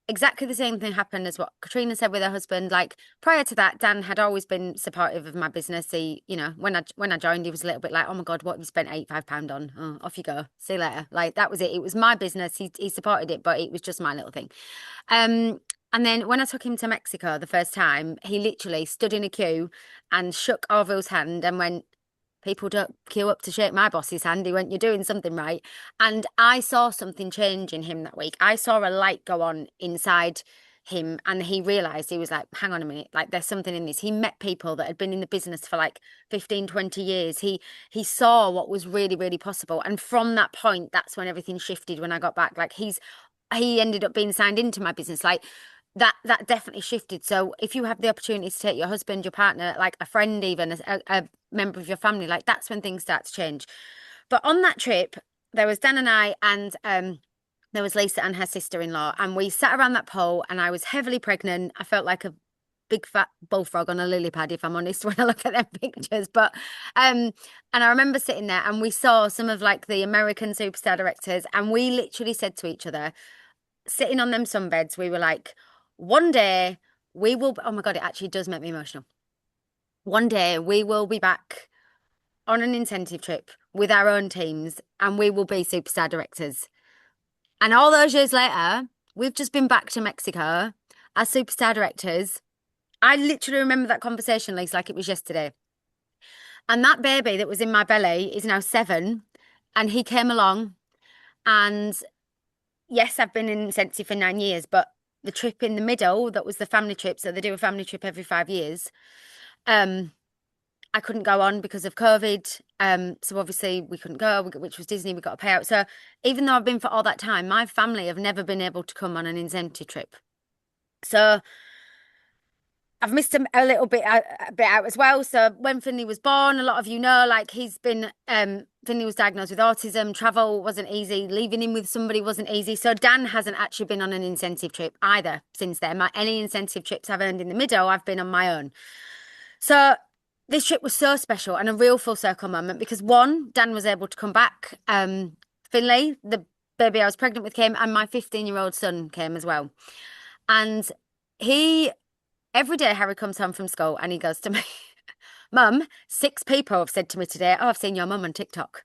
S6: Exactly the same thing happened as what Katrina said with her husband. Like, prior to that, Dan had always been supportive of my business. He, when I joined, he was a little bit like, "Oh my God, what have you spent £85 on? Oh, off you go. See you later." Like, that was it. It was my business. He supported it, but it was just my little thing. And then when I took him to Mexico the first time, he literally stood in a queue and shook Orville's hand and went, "People don't queue up to shake my boss's hand." He went, "You're doing something right." And I saw something change in him that week. I saw a light go on inside him, and he realised, he was like, "Hang on a minute, like, there's something in this." He met people that had been in the business for like 15, 20 years. He saw what was really, really possible. And from that point, that's when everything shifted when I got back. Like, he ended up being signed into my business. Like, that definitely shifted. So if you have the opportunity to take your husband, your partner, like a friend, even a member of your family, like, that's when things start to change. But on that trip, there was Dan and I, and there was Lisa and her sister-in-law, and we sat around that pole, and I was heavily pregnant. I felt like a big fat bullfrog on a lily pad, if I'm honest, when I look at them pictures. But and I remember sitting there, and we saw some of like the American superstar directors, and we literally said to each other, sitting on them sunbeds, we were like, one day we will, oh my God, it actually does make me emotional. One day we will be back on an incentive trip with our own teams, and we will be superstar directors. And all those years later, we've just been back to Mexico as superstar directors. I literally remember that conversation, Lisa, like it was yesterday. And that baby that was in my belly is now 7, and he came along. And yes, I've been in Scentsy for 9 years, but the trip in the middle, that was the family trip. So they do a family trip every 5 years. I couldn't go on because of COVID. So obviously we couldn't go, which was Disney. We got a payout. So even though I've been for all that time, my family have never been able to come on an incentive trip. So I've missed him a little bit out as well. So when Finley was born, a lot of you know, like he's been, Finley was diagnosed with autism. Travel wasn't easy. Leaving him with somebody wasn't easy. So Dan hasn't actually been on an incentive trip either since then. Any incentive trips I've earned in the middle, I've been on my own. So this trip was so special and a real full circle moment because one, Dan was able to come back. Finley, the baby I was pregnant with, came, and my 15-year-old son came as well. And every day Harry comes home from school and he goes to me, Mum, 6 people have said to me today, oh, I've seen your mum on TikTok.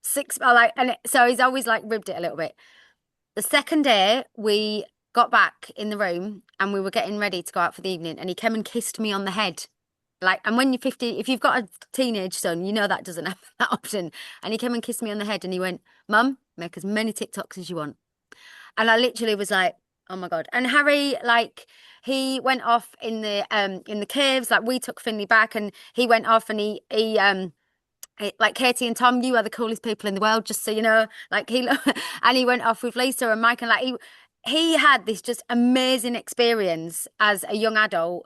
S6: 6, so he's always like ribbed it a little bit. The second day we got back in the room and we were getting ready to go out for the evening, and he came and kissed me on the head. And when you're 50, if you've got a teenage son, you know that doesn't happen that often. And he came and kissed me on the head and he went, Mum, make as many TikToks as you want. And I literally was like, oh my God. And Harry, he went off in the caves. Like we took Finley back and he went off and he like Katie and Tom, you are the coolest people in the world, just so you know. Like and he went off with Lisa and Mike, and he had this just amazing experience as a young adult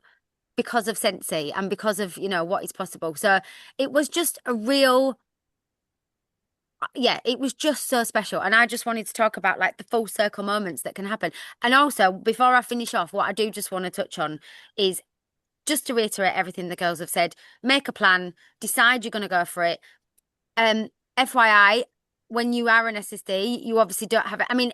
S6: because of Scentsy and because of, what is possible. So it was just it was just so special. And I just wanted to talk about the full circle moments that can happen. And also, before I finish off, what I do just want to touch on is just to reiterate everything the girls have said, make a plan, decide you're going to go for it. FYI, when you are an SSD, you obviously don't have it. I mean,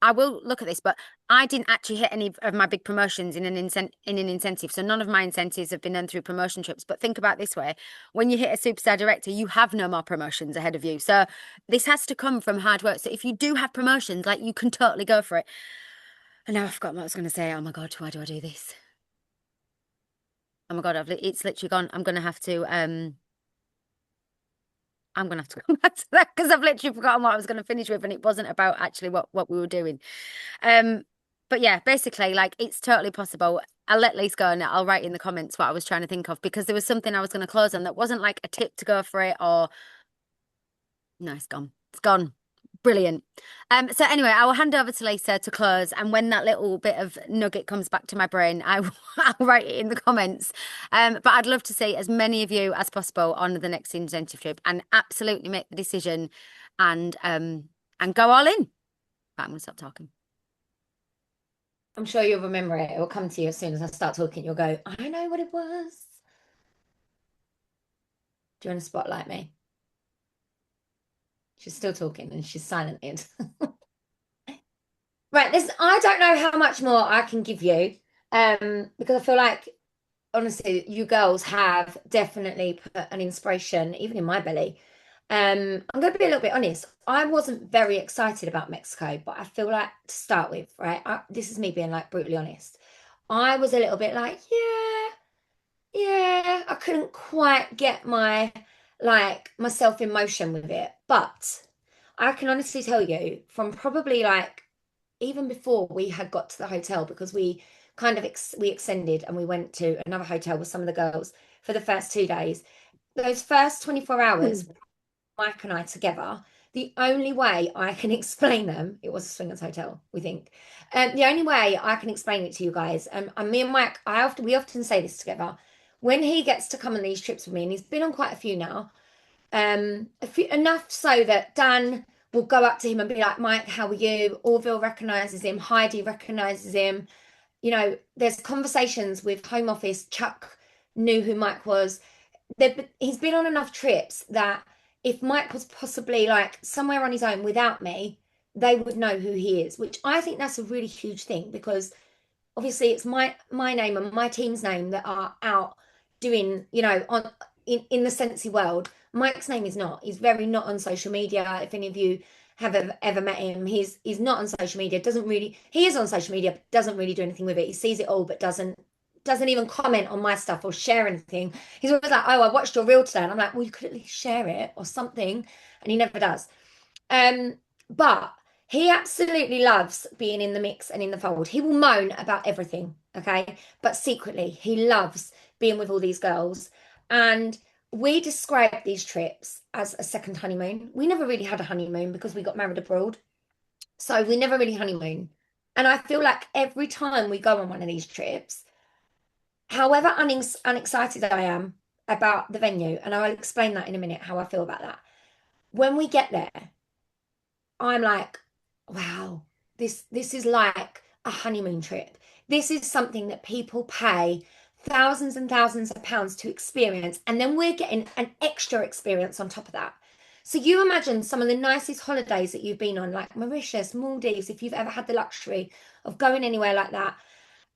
S6: I will look at this, but I didn't actually hit any of my big promotions in an incentive. So none of my incentives have been done through promotion trips. But think about it this way. When you hit a superstar director, you have no more promotions ahead of you. So this has to come from hard work. So if you do have promotions, you can totally go for it. And now I've forgotten what I was going to say. Oh my God, why do I do this? Oh my God, it's literally gone. I'm going to have to come back to that because I've literally forgotten what I was going to finish with, and it wasn't about actually what we were doing. But yeah, basically, it's totally possible. I'll let Lise go and I'll write in the comments what I was trying to think of, because there was something I was going to close on that wasn't like a tip to go for it or... No, it's gone. It's gone. Brilliant. So anyway, I will hand over to Lisa to close, and when that little bit of nugget comes back to my brain, I'll write it in the comments. But I'd love to see as many of you as possible on the next incentive trip, and absolutely make the decision and go all in. But I'm going to stop talking.
S1: I'm sure you'll remember it. It will come to you as soon as I start talking. You'll go, I know what it was. Do you want to spotlight me? She's still talking and she's silent. Right, I don't know how much more I can give you, because I feel like, honestly, you girls have definitely put an inspiration, even in my belly. I'm going to be a little bit honest. I wasn't very excited about Mexico, but I feel like, to start with, right, this is me being brutally honest. I was a little bit yeah, I couldn't quite get myself in motion with it. But I can honestly tell you, from probably even before we had got to the hotel, because we kind of we extended and we went to another hotel with some of the girls for the first 2 days. Those first 24 hours, Mike and I together, the only way I can explain them, it was a swingers hotel, we think. The only way I can explain it to you guys, and me and Mike, we often say this together, when he gets to come on these trips with me, and he's been on quite a few now, enough so that Dan will go up to him and be like, Mike, how are you? Orville recognizes him, Heidi recognizes him. You know, there's conversations with Home Office. Chuck knew who Mike was. He's been on enough trips that if Mike was possibly like somewhere on his own without me, they would know who he is, which I think that's a really huge thing, because obviously it's my name and my team's name that are out doing, you know, on in the Scentsy world. Mike's name is not. He's very not on social media. If any of you have ever met him, he's not on social media. Doesn't really. He is on social media, but doesn't really do anything with it. He sees it all, but doesn't even comment on my stuff or share anything. He's always like, "Oh, I watched your reel today," and I'm like, "Well, you could at least share it or something," and he never does. But he absolutely loves being in the mix and in the fold. He will moan about everything, okay? But secretly, he loves being with all these girls. And we describe these trips as a second honeymoon. We never really had a honeymoon because we got married abroad. So we never really honeymoon. And I feel like every time we go on one of these trips, however unexcited I am about the venue, and I'll explain that in a minute, how I feel about that. When we get there, I'm like, wow, this is like a honeymoon trip. This is something that people pay thousands and thousands of pounds to experience, and then we're getting an extra experience on top of that. So you imagine some of the nicest holidays that you've been on, like Mauritius, Maldives, if you've ever had the luxury of going anywhere like that.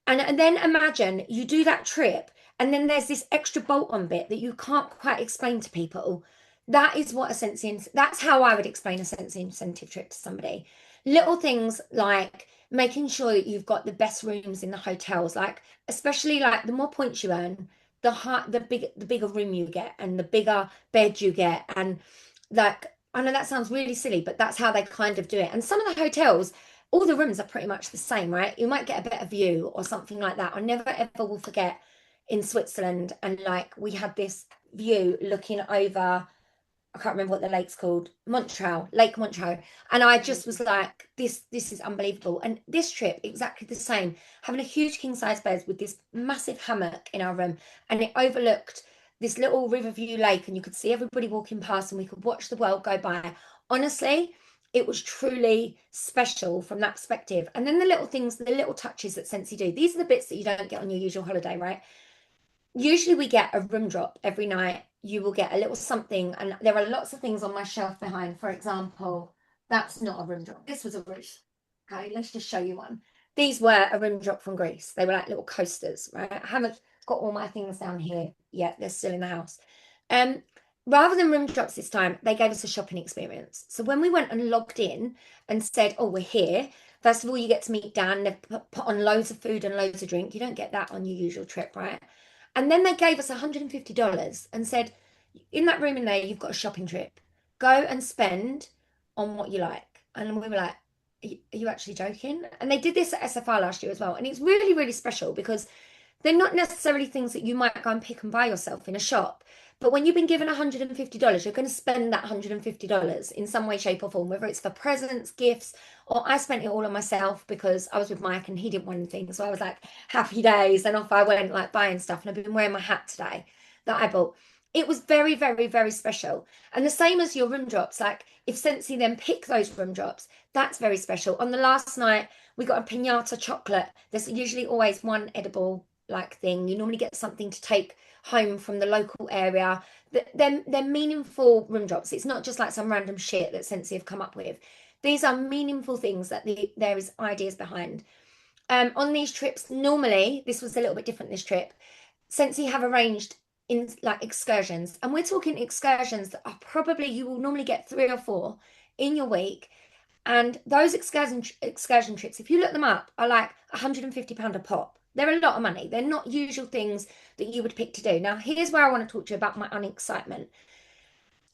S1: And then imagine you do that trip, and then there's this extra bolt-on bit that you can't quite explain to people. That is what a Scentsy, that's how I would explain a Scentsy incentive trip to somebody. Little things like making sure that you've got the best rooms in the hotels, like especially like the more points you earn, the bigger room you get, and the bigger bed you get, and like I know that sounds really silly, but that's how they kind of do it. And some of the hotels, all the rooms are pretty much the same, right? You might get a better view or something like that. I never ever will forget in Switzerland, and like we had this view looking over, I can't remember what the lake's called, Lake Montreux. And I just was like, this is unbelievable. And this trip, exactly the same, having a huge king size bed with this massive hammock in our room, and it overlooked this little Riverview lake, and you could see everybody walking past, and we could watch the world go by. Honestly, it was truly special from that perspective. And then the little things, the little touches that Scentsy do, these are the bits that you don't get on your usual holiday, right? Usually we get a room drop every night. You will get a little something, and there are lots of things on my shelf behind. For example, that's not a room drop. This was a Greece. Okay, let's just show you one. These were a room drop from Greece. They were like little coasters, right? I haven't got all my things down here yet. They're still in the house. Rather than room drops this time, they gave us a shopping experience. So when we went and logged in and said, "Oh, we're here," first of all, you get to meet Dan. They've put on loads of food and loads of drink. You don't get that on your usual trip, right? And then they gave us $150 and said, "In that room in there, you've got a shopping trip. Go and spend on what you like." And we were like, "Are you actually joking?" And they did this at SFR last year as well. And it's really, really special because they're not necessarily things that you might go and pick and buy yourself in a shop. But when you've been given $150, you're going to spend that $150 in some way, shape, or form, whether it's for presents, gifts, or I spent it all on myself because I was with Mike and he didn't want anything. So I was like, happy days. And off I went, like buying stuff. And I've been wearing my hat today that I bought. It was very, very, very special. And the same as your room drops, like if Scentsy then pick those room drops, that's very special. On the last night, we got a piñata chocolate. There's usually always one edible like thing. You normally get something to take home from the local area. They're meaningful room drops. It's not just like some random shit that Scentsy have come up with. These are meaningful things that there is ideas behind. On these trips, normally, this was a little bit different this trip, Scentsy have arranged in like excursions, and we're talking excursions that are probably, you will normally get 3 or 4 in your week. And those excursion trips, if you look them up, are like £150 a pop. They're a lot of money. They're not usual things that you would pick to do. Now, here's where I want to talk to you about my unexcitement.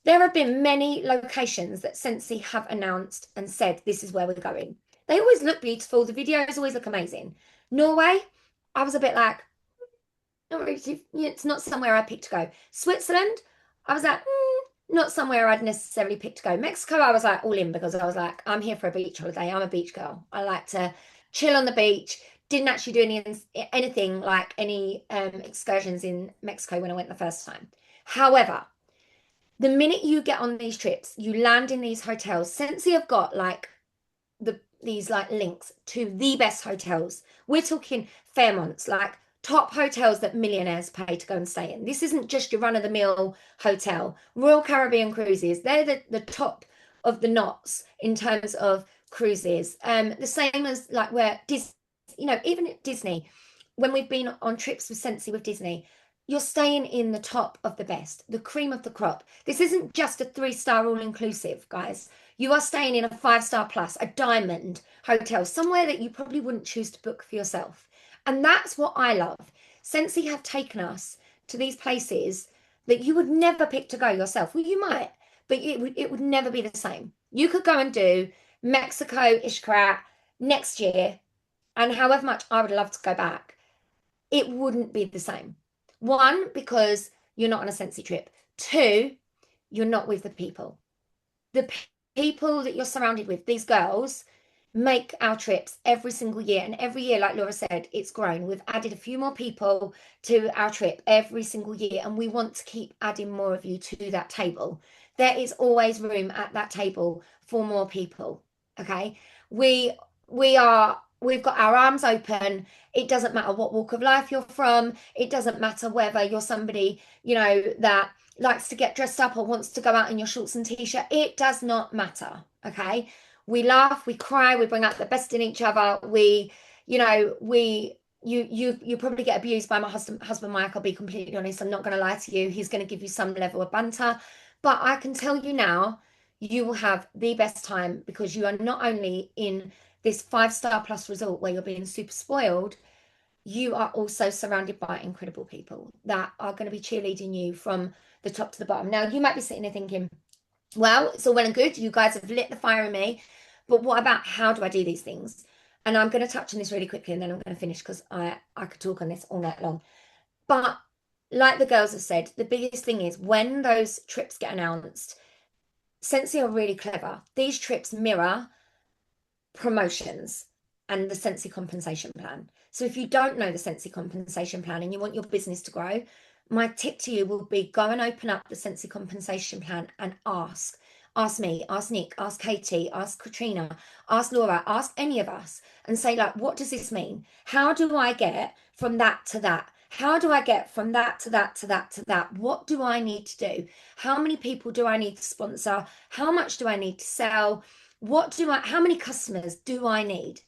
S1: There have been many locations that Scentsy have announced and said, this is where we're going. They always look beautiful. The videos always look amazing. Norway, I was a bit like, it's not somewhere I picked to go. Switzerland, I was like, not somewhere I'd necessarily pick to go. Mexico, I was like all in because I was like, I'm here for a beach holiday. I'm a beach girl. I like to chill on the beach. Didn't actually do anything like any excursions in Mexico when I went the first time. However, The minute you get on these trips, you land in these hotels. Scentsy have got like these like links to the best hotels. We're talking Fairmonts, like top hotels that millionaires pay to go and stay in. This isn't just your run-of-the-mill hotel. Royal Caribbean Cruises, they're the top of the knots in terms of cruises. The same as like where Disney, even at Disney, when we've been on trips with Scentsy with Disney, you're staying in the top of the best, the cream of the crop. This isn't just a 3-star all-inclusive, guys. You are staying in a 5-star plus, a diamond hotel, somewhere that you probably wouldn't choose to book for yourself. And that's what I love. Scentsy have taken us to these places that you would never pick to go yourself. Well, you might, but it would never be the same. You could go and do Mexico, Ishkarat next year, and however much I would love to go back, it wouldn't be the same. One, because you're not on a Scentsy trip. Two, you're not with the people. The people that you're surrounded with, these girls, make our trips every single year. And every year, like Laura said, it's grown. We've added a few more people to our trip every single year. And we want to keep adding more of you to that table. There is always room at that table for more people. Okay. We've got our arms open. It doesn't matter what walk of life you're from. It doesn't matter whether you're somebody, that likes to get dressed up or wants to go out in your shorts and t-shirt. It does not matter. Okay. We laugh, we cry, we bring out the best in each other. You probably get abused by my husband Mike. I'll be completely honest. I'm not going to lie to you. He's going to give you some level of banter, but I can tell you now, you will have the best time because you are not only in this 5-star plus resort where you're being super spoiled, you are also surrounded by incredible people that are going to be cheerleading you from the top to the bottom. Now, you might be sitting there thinking, well, it's all well and good. You guys have lit the fire in me. But what about how do I do these things? And I'm going to touch on this really quickly and then I'm going to finish because I could talk on this all night long. But like the girls have said, the biggest thing is when those trips get announced, Scentsy are really clever. These trips mirror promotions and the Scentsy compensation plan. So if you don't know the Scentsy compensation plan and you want your business to grow, my tip to you will be go and open up the Scentsy compensation plan and ask. Ask me, ask Nick, ask Katie, ask Katrina, ask Laura, ask any of us and say, like, what does this mean? How do I get from that to that? How do I get from that to that to that to that? What do I need to do? How many people do I need to sponsor? How much do I need to sell? How many customers do I need?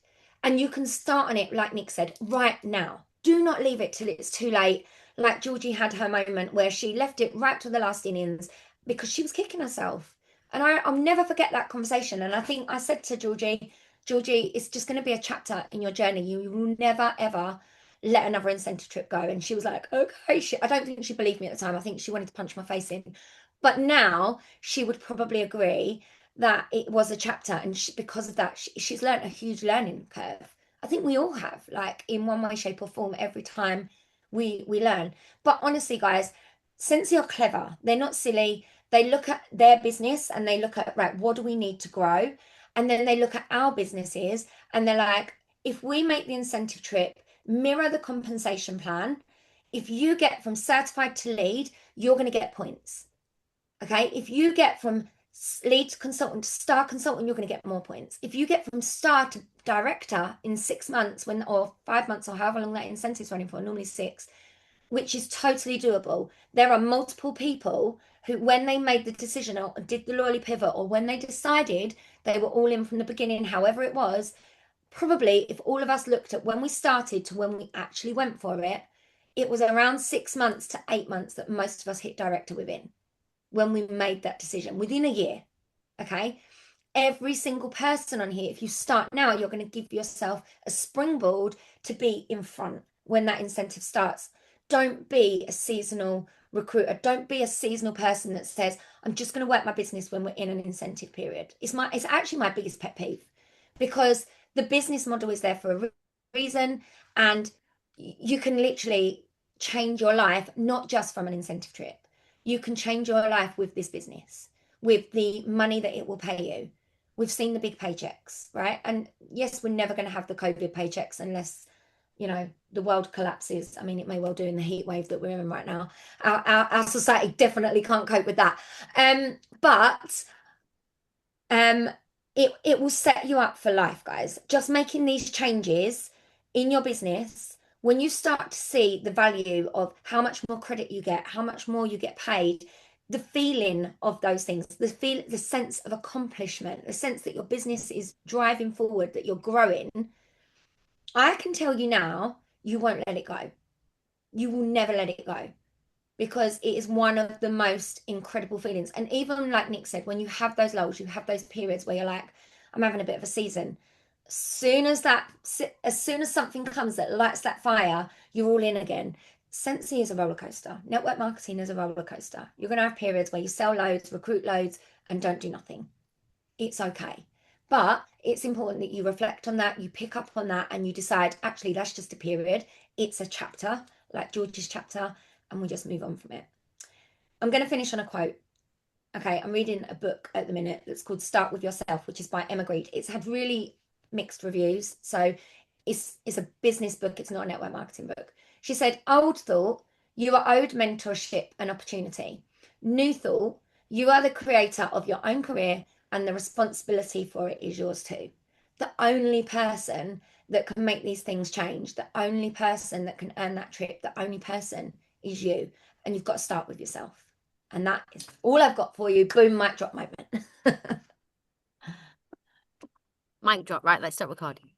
S1: And you can start on it, like Nick said, right now. Do not leave it till it's too late. Like Georgie had her moment where she left it right to the last innings because she was kicking herself. And I'll never forget that conversation. And I think I said to Georgie, it's just going to be a chapter in your journey. You will never, ever let another incentive trip go. And she was like, okay. I don't think she believed me at the time. I think she wanted to punch my face in. But now she would probably agree that it was a chapter. And because of that, she's learned a huge learning curve. I think we all have, like in one way, shape or form, every time we learn. But honestly, guys, Scentsy are clever. They're not silly. They look at their business and they look at, right, what do we need to grow? And then they look at our businesses and they're like, if we make the incentive trip mirror the compensation plan, if you get from certified to lead, you're going to get points. Okay. If you get from lead consultant to star consultant, you're going to get more points. If you get from star to director in 6 months or 5 months or however long that incentive is running for, normally 6, which is totally doable. There are multiple people who, when they made the decision or did the loyalty pivot, or when they decided they were all in from the beginning, however it was, probably if all of us looked at when we started to when we actually went for it, it was around 6 months to 8 months that most of us hit director within when we made that decision, within a year. Okay. Every single person on here, if you start now, you're going to give yourself a springboard to be in front when that incentive starts. Don't be a seasonal recruiter. Don't be a seasonal person that says, I'm just going to work my business when we're in an incentive period. It's actually my biggest pet peeve, because the business model is there for a reason, and you can literally change your life, not just from an incentive trip. You can change your life with this business, with the money that it will pay you. We've seen the big paychecks, right? And yes, we're never going to have the COVID paychecks unless you know, the world collapses. I mean, it may well do in the heat wave that we're in right now. Our society definitely can't cope with that. But it will set you up for life, guys. Just making these changes in your business, when you start to see the value of how much more credit you get, how much more you get paid, the feeling of those things, the sense of accomplishment, the sense that your business is driving forward, that you're growing, I can tell you now, you won't let it go. You will never let it go, because it is one of the most incredible feelings. And even like Nick said, when you have those lulls, you have those periods where you're like, I'm having a bit of a season. As soon as something comes that lights that fire, you're all in again. Scentsy is a roller coaster. Network marketing is a roller coaster. You're going to have periods where you sell loads, recruit loads, and don't do nothing. It's okay. But it's important that you reflect on that, you pick up on that, and you decide, actually, that's just a period. It's a chapter, like George's chapter, and we just move on from it. I'm going to finish on a quote. Okay, I'm reading a book at the minute that's called Start With Yourself, which is by Emma Grede. It's had really mixed reviews. So it's a business book. It's not a network marketing book. She said, old thought, you are owed mentorship and opportunity. New thought, you are the creator of your own career and the responsibility for it is yours too. The only person that can make these things change, the only person that can earn that trip, the only person is you. And you've got to start with yourself. And that is all I've got for you. Boom, mic drop moment.
S6: Mic drop, right? Let's start recording.